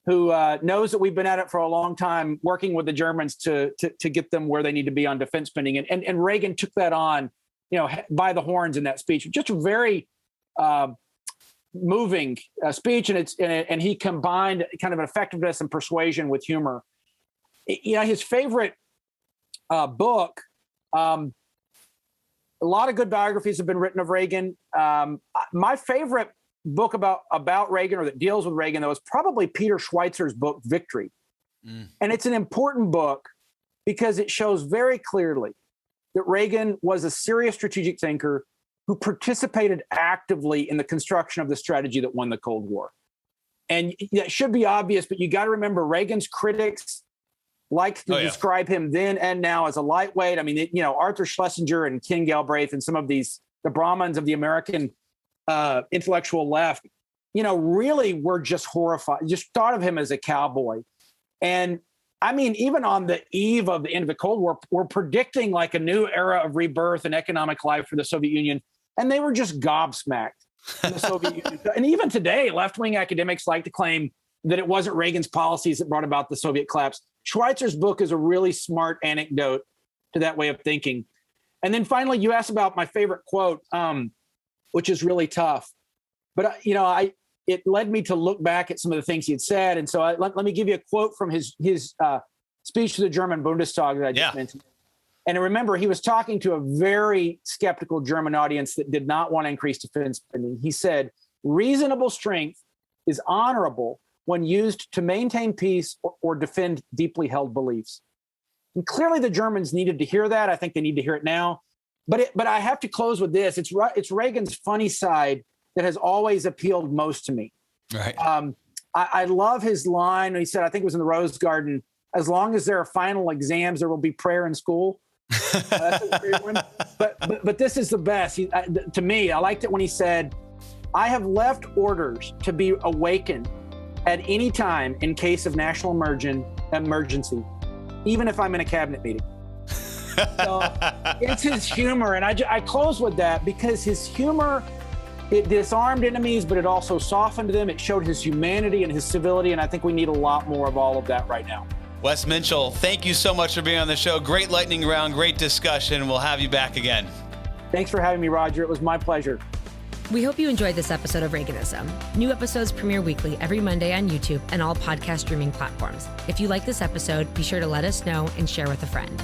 knows that we've been at it for a long time, working with the Germans to get them where they need to be on defense spending. And Reagan took that on, by the horns in that speech. Just a very moving speech, and he combined kind of effectiveness and persuasion with humor. His favorite book. A lot of good biographies have been written of Reagan. My favorite book about Reagan, or that deals with Reagan, though, is probably Peter Schweitzer's book Victory. And it's an important book because it shows very clearly that Reagan was a serious strategic thinker who participated actively in the construction of the strategy that won the Cold War. And that should be obvious, but you got to remember Reagan's critics like to describe him then and now as a lightweight. I mean, Arthur Schlesinger and Ken Galbraith and some of the Brahmins of the American intellectual left, really were just horrified, just thought of him as a cowboy. And I mean, even on the eve of the end of the Cold War, we're predicting like a new era of rebirth and economic life for the Soviet Union. And they were just gobsmacked in the Soviet Union. And even today, left-wing academics like to claim that it wasn't Reagan's policies that brought about the Soviet collapse. Schweitzer's book is a really smart anecdote to that way of thinking. And then finally, you asked about my favorite quote, which is really tough. But, it led me to look back at some of the things he had said. And so let me give you a quote from his speech to the German Bundestag that I just mentioned. And remember, he was talking to a very skeptical German audience that did not want to increase defense spending. He said, reasonable strength is honorable when used to maintain peace or defend deeply held beliefs. And clearly the Germans needed to hear that. I think they need to hear it now. But I have to close with this. It's Reagan's funny side that has always appealed most to me.
Right.
I love his line. He said, I think it was in the Rose Garden, as long as there are final exams, there will be prayer in school. That's a great one. But this is the best. To me, I liked it when he said, I have left orders to be awakened at any time in case of national emergency, even if I'm in a cabinet meeting. So it's his humor. And I close with that because his humor, it disarmed enemies, but it also softened them. It showed his humanity and his civility. And I think we need a lot more of all of that right now.
Wess Mitchell, thank you so much for being on the show. Great lightning round, great discussion. We'll have you back again.
Thanks for having me, Roger. It was my pleasure.
We hope you enjoyed this episode of Reaganism. New episodes premiere weekly every Monday on YouTube and all podcast streaming platforms. If you like this episode, be sure to let us know and share with a friend.